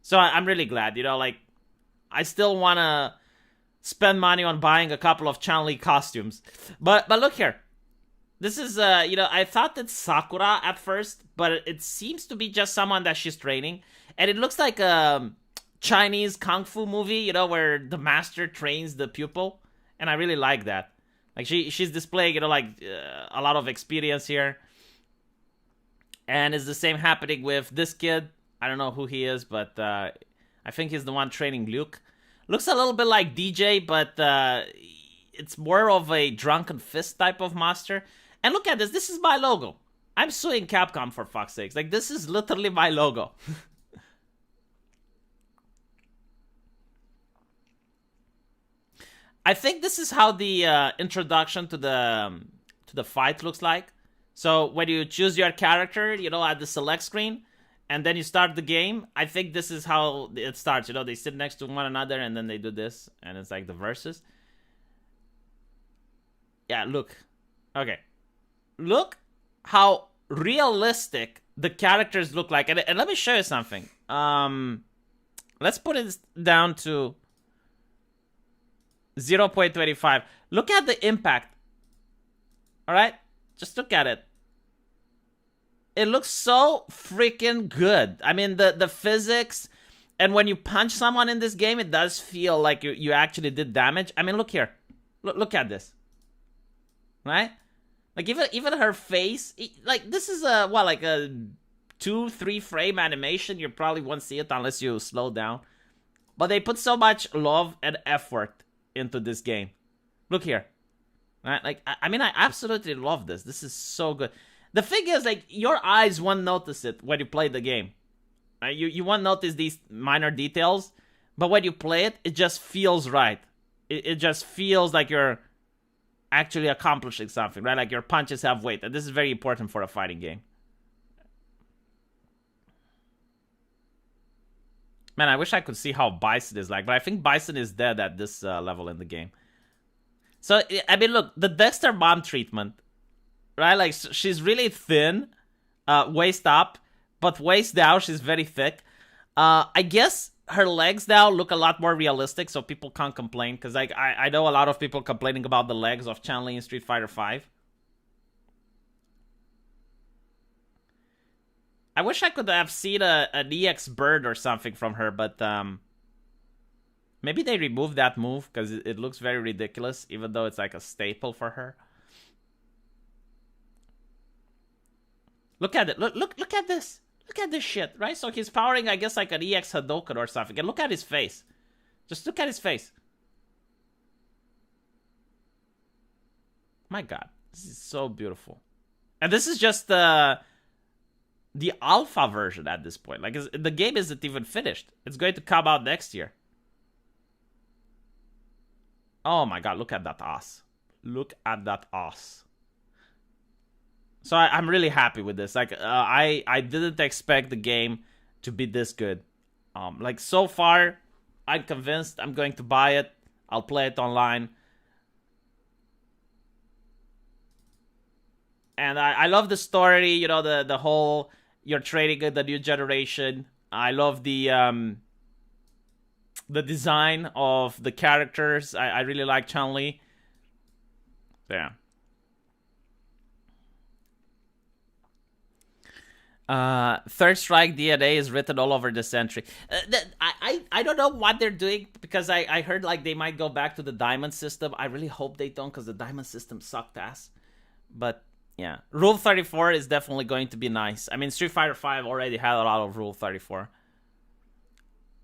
So I'm really glad, you know, like, I still want to spend money on buying a couple of Chun-Li costumes. But look here. This is, you know, I thought it's Sakura at first, but it seems to be just someone that she's training. And it looks like a Chinese kung fu movie, you know, where the master trains the pupil. And I really like that. Like, she's displaying, you know, like, a lot of experience here. And it's the same happening with this kid. I don't know who he is, but I think he's the one training Luke. Looks a little bit like DJ, but it's more of a drunken fist type of master. And look at this. This is my logo. I'm suing Capcom, for fuck's sakes. Like, this is literally my logo. I think this is how the introduction to the fight looks like. So when you choose your character, you know, at the select screen, and then you start the game, I think this is how it starts. You know, they sit next to one another, and then they do this, and it's like the verses. Yeah, look. Okay. Look how realistic the characters look like. And let me show you something. Let's put it down to 0.25. Look at the impact. Alright? Just look at it. It looks so freaking good. I mean, the physics, and when you punch someone in this game, it does feel like you actually did damage. I mean, look here. Look at this. Right? Like, even her face, like, this is like a 2-3 frame animation. You probably won't see it unless you slow down. But they put so much love and effort into this game. Look here. Right? Like, I mean, I absolutely love this. This is so good. The thing is, like, your eyes won't notice it when you play the game. Right? You won't notice these minor details, but when you play it, it just feels right. It just feels like you're actually accomplishing something, right? Like, your punches have weight, and this is very important for a fighting game. Man, I wish I could see how Bison is like, but I think Bison is dead at this level in the game. So, I mean, look, the Dexter mom treatment, right? Like, she's really thin, waist up, but waist down, she's very thick. I guess her legs now look a lot more realistic, so people can't complain, because, like, I know a lot of people complaining about the legs of Chun-Li in Street Fighter V. I wish I could have seen an EX bird or something from her, but maybe they removed that move because it looks very ridiculous, even though it's like a staple for her. Look at it. Look at this. Look at this shit, right? So he's powering, I guess, like an EX Hadouken or something. And look at his face. Just look at his face. My God. This is so beautiful. And this is just the alpha version at this point. Like, the game isn't even finished. It's going to come out next year. Oh my God, look at that ass. Look at that ass. So I'm really happy with this. Like, I didn't expect the game to be this good. Like, so far, I'm convinced I'm going to buy it. I'll play it online. And I love the story, you know, the whole, you're trading in the new generation. I love the the design of the characters. I really like Chun-Li. Yeah. Third Strike DNA is written all over the century. I don't know what they're doing, because I heard like they might go back to the diamond system. I really hope they don't, because the diamond system sucked ass. But yeah, Rule 34 is definitely going to be nice. I mean, Street Fighter V already had a lot of Rule 34.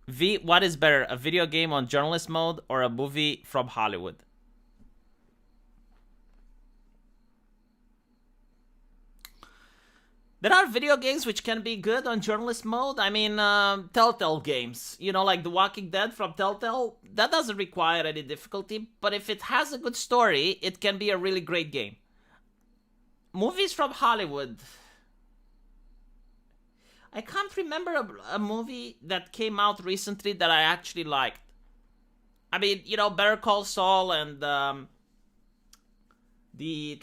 V, what is better, a video game on journalist mode or a movie from Hollywood? There are video games which can be good on journalist mode. I mean, Telltale games. You know, like The Walking Dead from Telltale. That doesn't require any difficulty. But if it has a good story, it can be a really great game. Movies from Hollywood. I can't remember a movie that came out recently that I actually liked. I mean, you know, Better Call Saul and the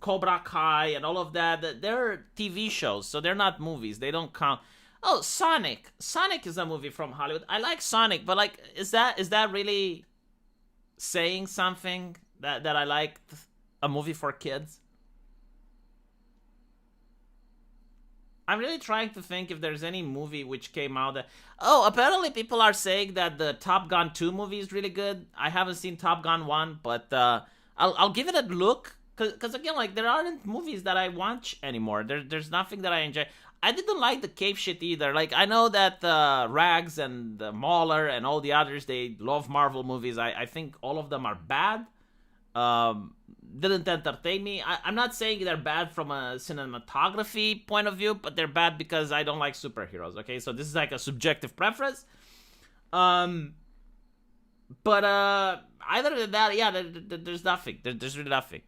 Cobra Kai and all of that, they're TV shows, so they're not movies. They don't count. Oh, Sonic. Sonic is a movie from Hollywood. I like Sonic, but like, is that really saying something that I liked a movie for kids? I'm really trying to think if there's any movie which came out that... Oh, apparently people are saying that the Top Gun 2 movie is really good. I haven't seen Top Gun 1, but I'll give it a look. Because again, like, there aren't movies that I watch anymore. There's nothing that I enjoy. I didn't like the cave shit either. Like, I know that Rags and Mauler and all the others, they love Marvel movies. I think all of them are bad. Didn't entertain me. I'm not saying they're bad from a cinematography point of view, but they're bad because I don't like superheroes, okay? So this is like a subjective preference. But other than that, yeah, there's nothing. There's really nothing.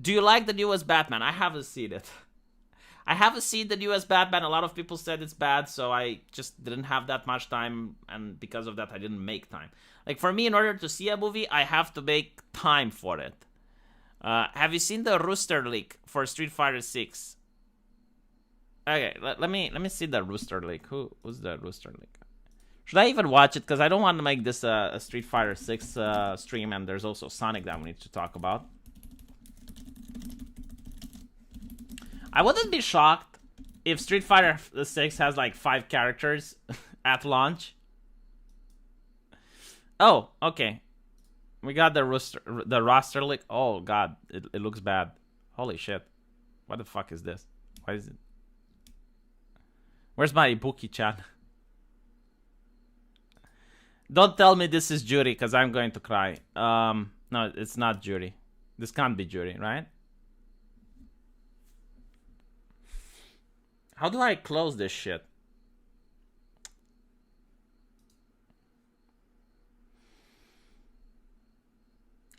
Do you like the newest Batman? I haven't seen it. I haven't seen the newest Batman. A lot of people said it's bad, so I just didn't have that much time, and because of that, I didn't make time. Like, for me, in order to see a movie, I have to make time for it. Have you seen the Rooster leak for Street Fighter 6? Okay, let me see the Rooster leak. Who's the Rooster leak? Should I even watch it? Because I don't want to make this a Street Fighter 6 stream, and there's also Sonic that we need to talk about. I wouldn't be shocked if Street Fighter 6 has like 5 characters at launch. Oh, okay. We got the roster leak. Oh god, it looks bad. Holy shit. What the fuck is this? Why is it? Where's my Ibuki-chan? Don't tell me this is Judy, because I'm going to cry. No, it's not Judy. This can't be Judy, right? How do I close this shit?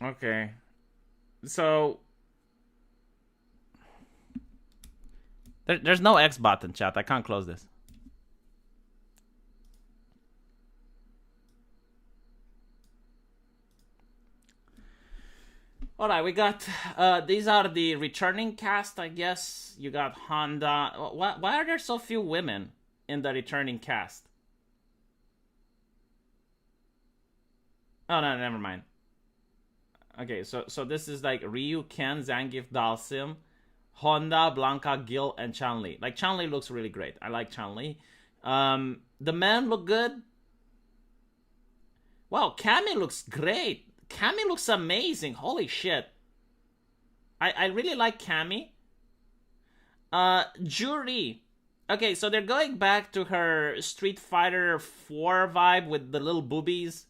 Okay. So... There's no X button, chat. I can't close this. Alright, we got... these are the returning cast, I guess. You got Honda. Why are there so few women in the returning cast? Oh, no, never mind. Okay, so this is like Ryu, Ken, Zangief, Dalsim, Honda, Blanca, Gil, and Chun-Li. Like, Chun-Li looks really great. I like Chun-Li. The men look good. Wow, Cammy looks great. Cammy looks amazing. Holy shit. I really like Cammy. Juri. Okay, so they're going back to her Street Fighter 4 vibe with the little boobies.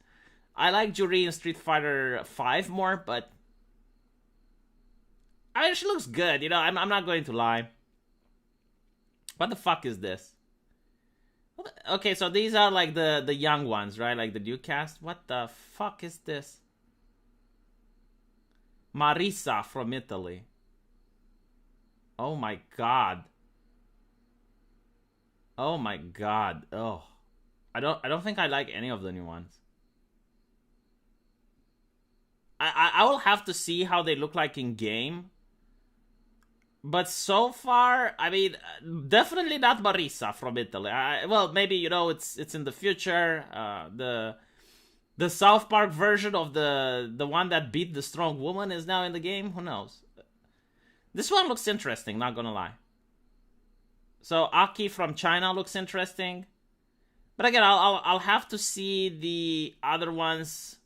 I like Juri in Street Fighter 5 more, but... I mean, she looks good, you know, I'm not going to lie. What the fuck is this? Okay, so these are like the young ones, right? Like the new cast. What the fuck is this? Marisa from Italy. Oh my god. Oh my god. Oh. I don't think I like any of the new ones. I will have to see how they look like in game. But so far, I mean, definitely not Marisa from Italy. Well, maybe, you know, it's in the future. The South Park version of the one that beat the strong woman is now in the game. Who knows? This one looks interesting, not gonna lie. So Aki from China looks interesting. But again, I'll have to see the other ones.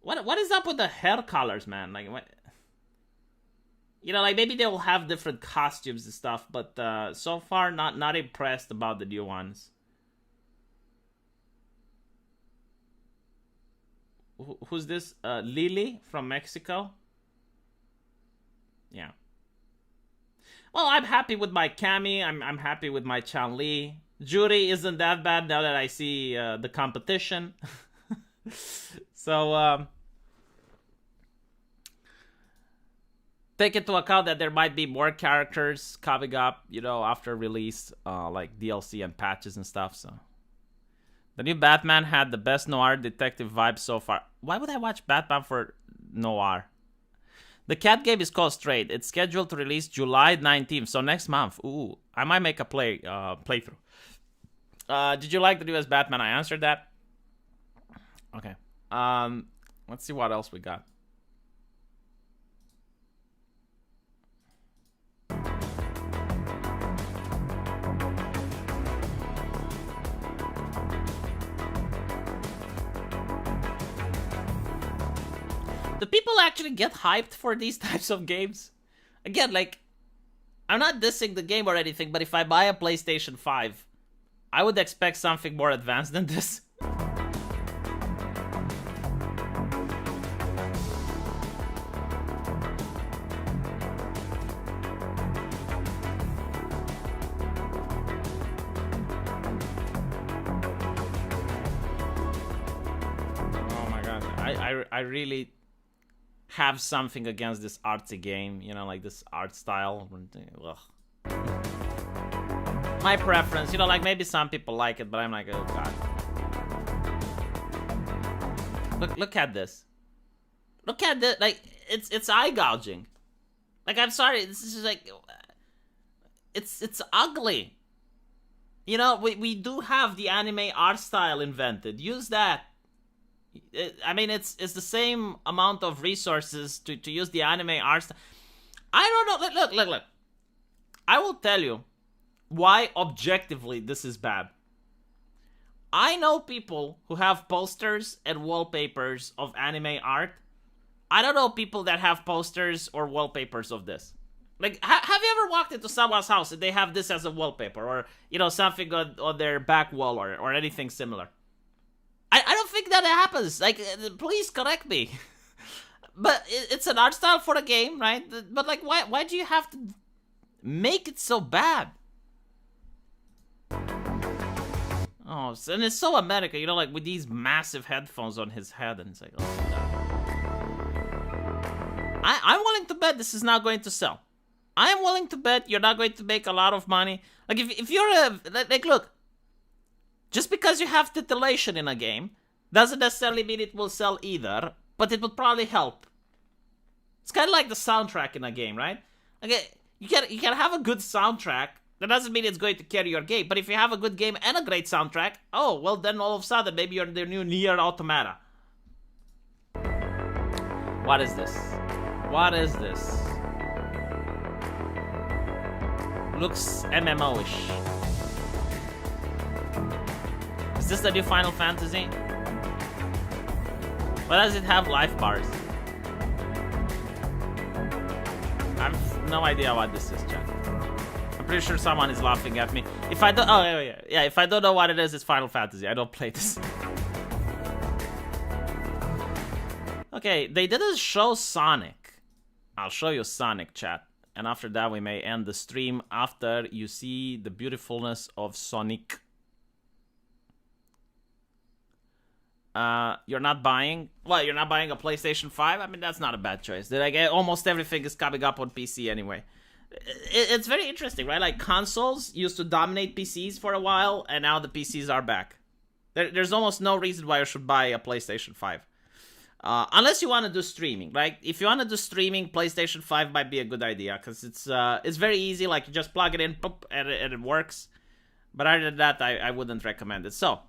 What is up with the hair colors, man? Like, what? You know, like, maybe they will have different costumes and stuff, but so far, not impressed about the new ones. Who's this? Lily from Mexico? Yeah. Well, I'm happy with my Cammy. I'm happy with my Chun-Li. Judy isn't that bad now that I see the competition. So, take into account that there might be more characters coming up, you know, after release, like DLC and patches and stuff, so. The new Batman had the best noir detective vibe so far. Why would I watch Batman for noir? The cat game is called Straight. It's scheduled to release July 19th, so next month. Ooh, I might make a playthrough. Did you like the newest Batman? I answered that. Okay. Let's see what else we got. Do people actually get hyped for these types of games? Again, like, I'm not dissing the game or anything, but if I buy a PlayStation 5, I would expect something more advanced than this. Oh my god, I really have something against this artsy game, you know, like this art style. Ugh. My preference, you know, like maybe some people like it, but I'm like, oh god. Look at this. Look at this, like, it's eye gouging. Like, I'm sorry, this is just like, it's ugly. You know, we do have the anime art style invented. Use that. I mean, it's the same amount of resources to use the anime art style. I don't know. Look. I will tell you why objectively this is bad. I know people who have posters and wallpapers of anime art. I don't know people that have posters or wallpapers of this. Like, have you ever walked into someone's house and they have this as a wallpaper, or, you know, something on their back wall, or anything similar? I don't think that happens. Like, please correct me. But it's an art style for the game, right? But, like, why do you have to make it so bad? Oh, and it's so American, you know, like with these massive headphones on his head, and it's like, oh my god. I'm willing to bet this is not going to sell. I'm willing to bet you're not going to make a lot of money. Like, if you're like, look, just because you have titillation in a game doesn't necessarily mean it will sell either, but it would probably help. It's kind of like the soundtrack in a game, right? Okay, you can have a good soundtrack. That doesn't mean it's going to carry your game, but if you have a good game and a great soundtrack, oh, well, then all of a sudden maybe you're the new Nier Automata. What is this? What is this? Looks MMO-ish. Is this the new Final Fantasy? Why does it have life bars? I have no idea what this is, chat. I'm pretty sure someone is laughing at me. If I don't, oh yeah, if I don't know what it is, it's Final Fantasy. I don't play this. Okay, they didn't show Sonic. I'll show you Sonic, chat. And after that, we may end the stream after you see the beautifulness of Sonic. You're not buying? Well, you're not buying a PlayStation 5? I mean, that's not a bad choice. Did I get almost everything is coming up on PC anyway. It's very interesting, right? Like, consoles used to dominate PCs for a while, and now the PCs are back. There's almost no reason why I should buy a PlayStation 5. Unless you want to do streaming, right? If you want to do streaming, PlayStation 5 might be a good idea because it's very easy. Like you just plug it in, boop, and it works. But other than that, I wouldn't recommend it. So,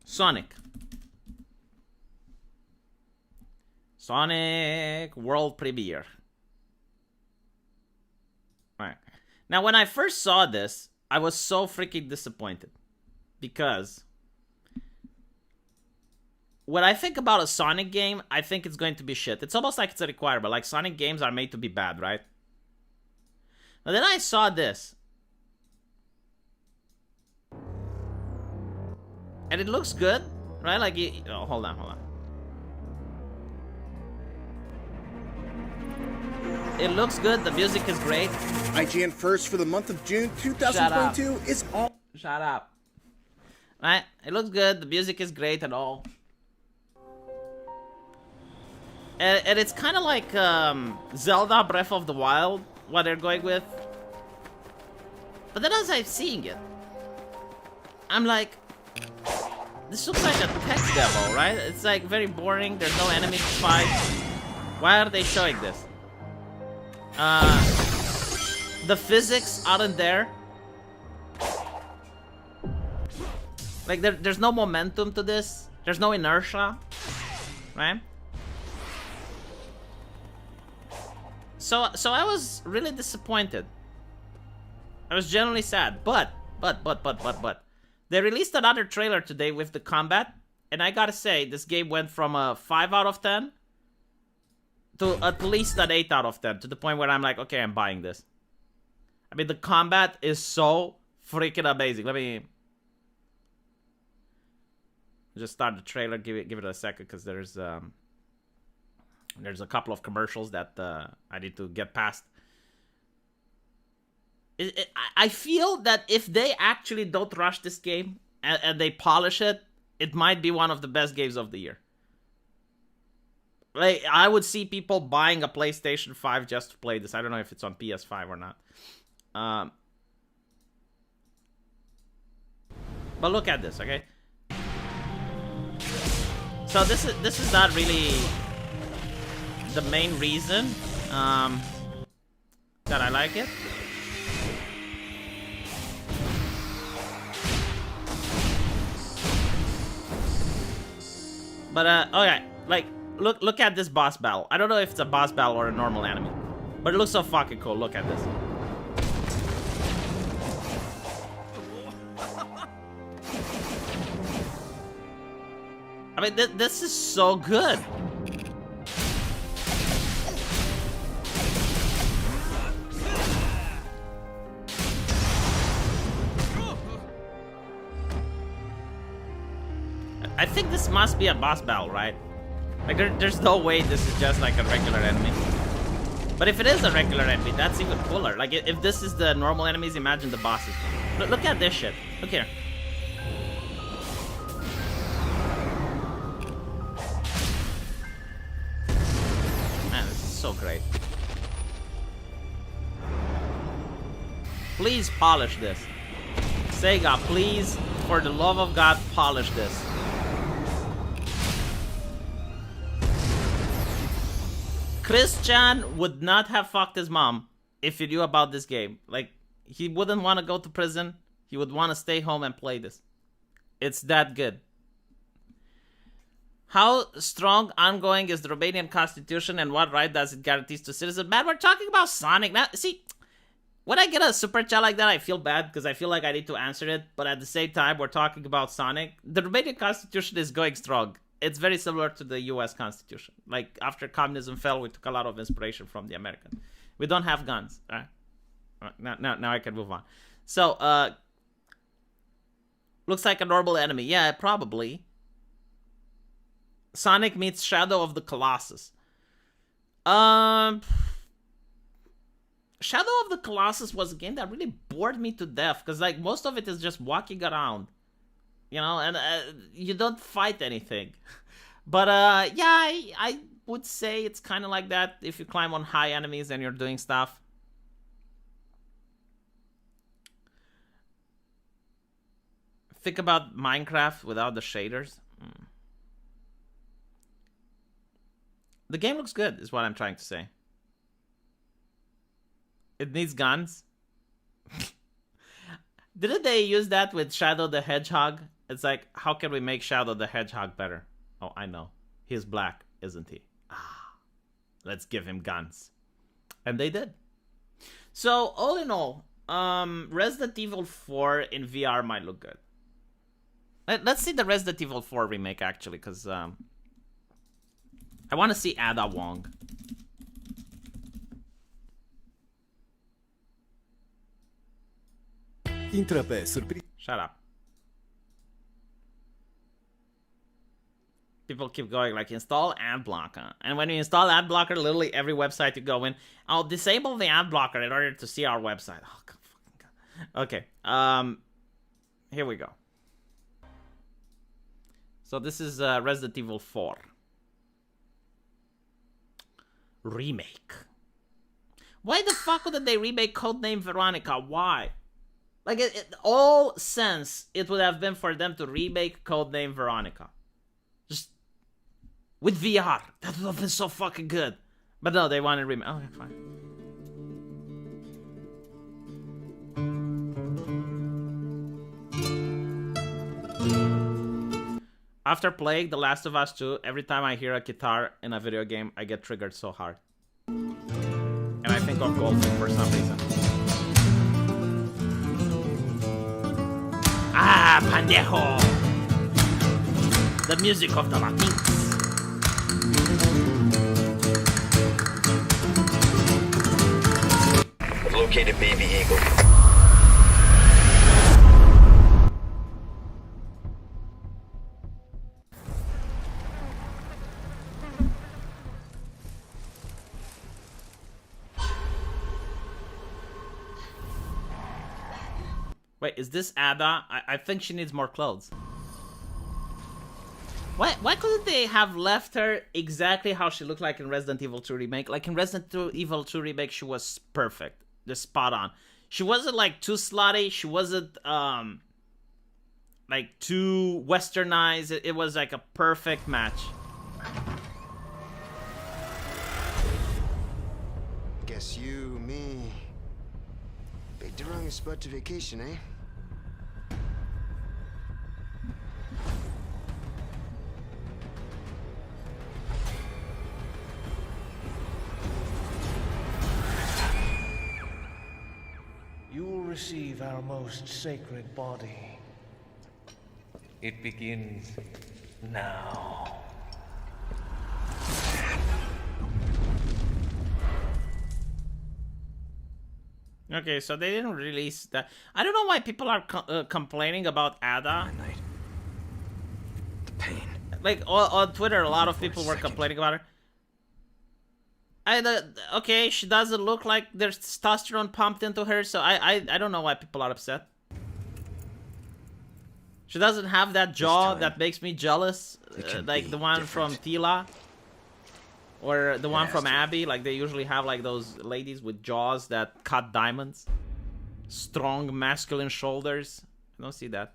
Sonic world premiere. All right. Now, when I first saw this, I was so freaking disappointed because when I think about a Sonic game, I think it's going to be shit. It's almost like it's a requirement. Like, Sonic games are made to be bad, right? But then I saw this. And it looks good, right? Like, oh, hold on. It looks good. The music is great. IGN first for the month of June 2022 is all. Shut up. Right? It looks good. The music is great and all. And it's kind of like Zelda Breath of the Wild, what they're going with. But then as I'm seeing it, I'm like, this looks like a text demo, right? It's like very boring. There's no enemies to fight. Why are they showing this? The physics aren't there. Like there's no momentum to this. There's no inertia, right? So I was really disappointed. I was genuinely sad. But they released another trailer today with the combat, and I gotta say, this game went from a 5 out of 10 to at least an 8 out of 10, to the point where I'm like, okay, I'm buying this. I mean, the combat is so freaking amazing. Let me just start the trailer, give it a second, because there's a couple of commercials that I need to get past. I feel that if they actually don't rush this game and they polish it, it might be one of the best games of the year. Like, I would see people buying a PlayStation 5 just to play this. I don't know if it's on PS5 or not. But look at this, okay? So this is not really the main reason that I like it. But okay, like look at this boss battle. I don't know if it's a boss battle or a normal enemy, but it looks so fucking cool. Look at this. I mean, this is so good. I think this must be a boss battle, right? Like, there's no way this is just like a regular enemy. But if it is a regular enemy, that's even cooler. Like, if this is the normal enemies, imagine the bosses. Look at this shit. Look here. Man, this is so great. Please polish this. Sega, please, for the love of God, polish this. Christian would not have fucked his mom if he knew about this game. Like, he wouldn't want to go to prison. He would want to stay home and play this. It's that good. How strong ongoing is the Romanian Constitution, and what right does it guarantee to citizens? Man, we're talking about Sonic. Now, see, when I get a super chat like that, I feel bad because I feel like I need to answer it. But at the same time, we're talking about Sonic. The Romanian Constitution is going strong. It's very similar to the US Constitution. Like, after communism fell, we took a lot of inspiration from the American. We don't have guns. All right? Now I can move on. So, looks like a normal enemy. Yeah, probably. Sonic meets Shadow of the Colossus. Shadow of the Colossus was a game that really bored me to death. Because, like, most of it is just walking around. You know, and you don't fight anything. But, yeah, I would say it's kind of like that if you climb on high enemies and you're doing stuff. Think about Minecraft without the shaders. The game looks good, is what I'm trying to say. It needs guns. Didn't they use that with Shadow the Hedgehog? It's like, how can we make Shadow the Hedgehog better? Oh, I know. He's black, isn't he? Ah, let's give him guns. And they did. So, all in all, Resident Evil 4 in VR might look good. Let's see the Resident Evil 4 remake, actually, because I want to see Ada Wong. Shut up. People keep going, like, install ad blocker. And when you install ad blocker, literally every website you go in, I'll disable the ad blocker in order to see our website. Oh, God. Okay. Here we go. So this is Resident Evil 4. Remake. Why the fuck wouldn't they remake Codename Veronica? Why? Like, all sense it would have been for them to remake Codename Veronica. Just with VR. That would have been so fucking good. But no, they want to remake. Okay, fine. After playing The Last of Us 2, every time I hear a guitar in a video game, I get triggered so hard. And I think of golfing for some reason. Ah, pendejo! The music of the Latins. I've located Baby Eagle. Wait, is this Ada? I think she needs more clothes. Why couldn't they have left her exactly how she looked like in Resident Evil 2 Remake? Like in Resident Evil 2 Remake, she was perfect. Just spot on. She wasn't like too slutty. She wasn't like too westernized. It was like a perfect match. Guess you, me, picked the wrong spot to vacation, eh? You will receive our most sacred body. It begins now. Okay, so they didn't release that. I don't know why people are complaining about Ada. The pain. Like on Twitter, a lot of people were complaining about her. Okay, she doesn't look like there's testosterone pumped into her, so I don't know why people are upset. She doesn't have that jaw that makes me jealous, like the one from Tila. Or the one from Abby, like they usually have like those ladies with jaws that cut diamonds. Strong masculine shoulders. I don't see that.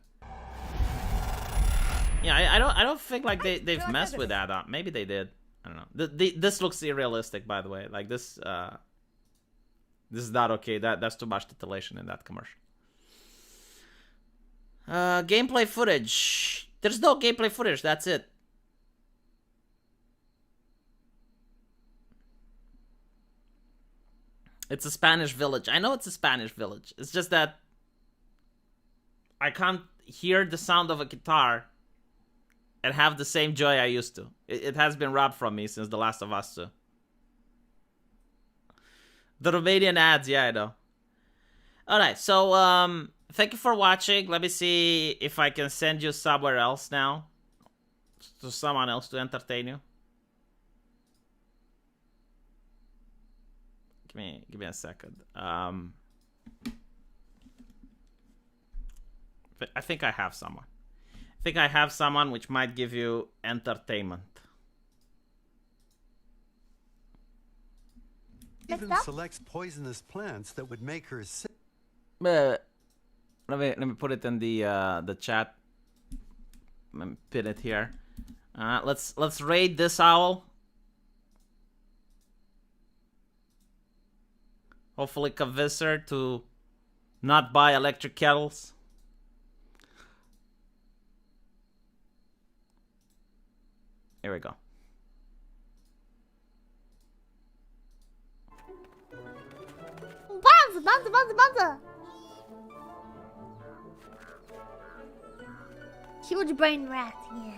Yeah, I don't think like they've messed with Ada. Maybe they did. I don't know. This looks irrealistic, by the way. Like this is not okay. That's too much titillation in that commercial. Gameplay footage. There's no gameplay footage. That's it. It's a Spanish village. I know it's a Spanish village. It's just that I can't hear the sound of a guitar and have the same joy I used to. It has been robbed from me since The Last of Us 2. The Romanian ads, yeah, I know. Alright, so thank you for watching. Let me see if I can send you somewhere else now. To someone else to entertain you. Give me a second. I think I have someone. I think I have someone which might give you entertainment. Even selects poisonous plants that would make her sick. Let me put it in the chat. Let me pin it here. Let's raid this owl. Hopefully convince her to not buy electric kettles. Here we go. Bounce. Huge brain rat, yeah.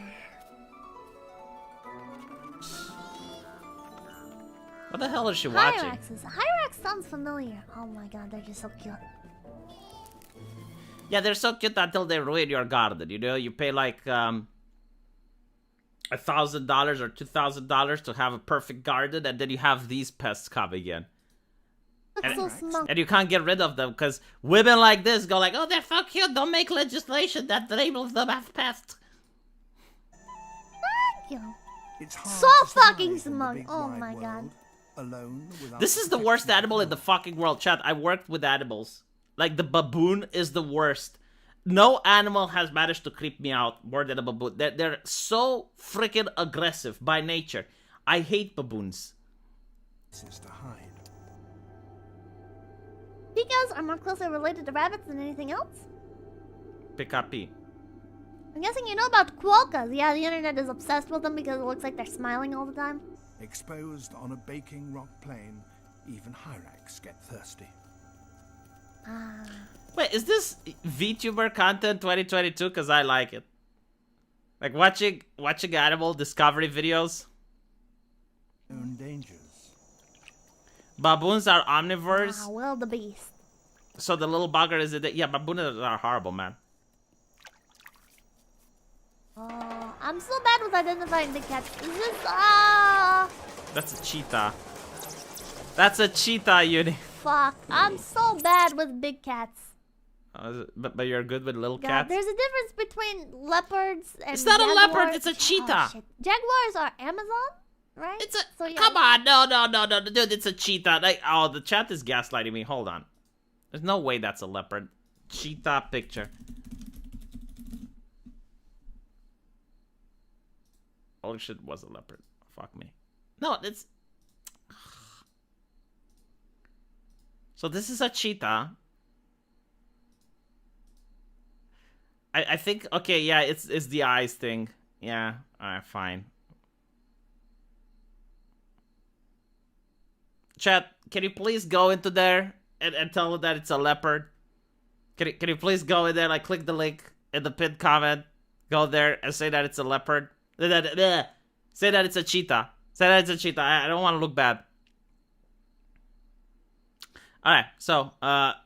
What the hell is she watching? Hyrax sounds familiar. Oh my god, they're just so cute. Yeah, they're so cute until they ruin your garden. You know, you pay like $1,000 or $2,000 to have a perfect garden, and then you have these pests coming in. That's so smart. And you can't get rid of them because women like this go like, oh, they're so cute. Don't make legislation that labels them as pests. Thank you. So fucking smart. Oh my god. This is the worst animal in the fucking world. Chat, I worked with animals. Like, the baboon is the worst. No animal has managed to creep me out more than a baboon. They're so freaking aggressive by nature. I hate baboons. Picas are more closely related to rabbits than anything else. Picapi. I'm guessing you know about quokkas. Yeah, the internet is obsessed with them because it looks like they're smiling all the time. Exposed on a baking rock plain, even Hyrax get thirsty. Wait, is this VTuber content 2022? Because I like it. Like watching animal discovery videos. Own dangers. Baboons are omnivores. Wildebeest. So the little bugger is it? Yeah, baboons are horrible, man. Oh, I'm so bad with identifying the cats. Is this That's a cheetah. That's a cheetah, Uni. Fuck, I'm so bad with big cats. But you're good with little God, cats? there's a difference between leopards and It's not jaguars. a leopard, it's a cheetah. Oh, shit. Jaguars are Amazon, right? It's a... So, yeah. Come on, no, dude, it's a cheetah. Like, oh, the chat is gaslighting me. Hold on. There's no way that's a leopard. Cheetah picture. Holy shit, was a leopard. Fuck me. No, it's... So this is a cheetah. I think, okay, yeah, it's the eyes thing. Yeah, alright, fine. Chat, can you please go into there and tell them that it's a leopard? Can you please go in there, like, click the link in the pinned comment, go there and say that it's a leopard? Say that it's a cheetah. Say that it's a cheetah. I don't want to look bad. Alright, so,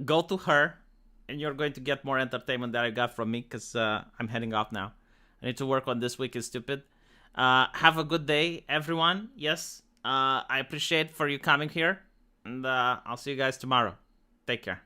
go to her, and you're going to get more entertainment that I got from me, because I'm heading off now. I need to work on This Week is Stupid. Have a good day, everyone. Yes, I appreciate for you coming here, and I'll see you guys tomorrow. Take care.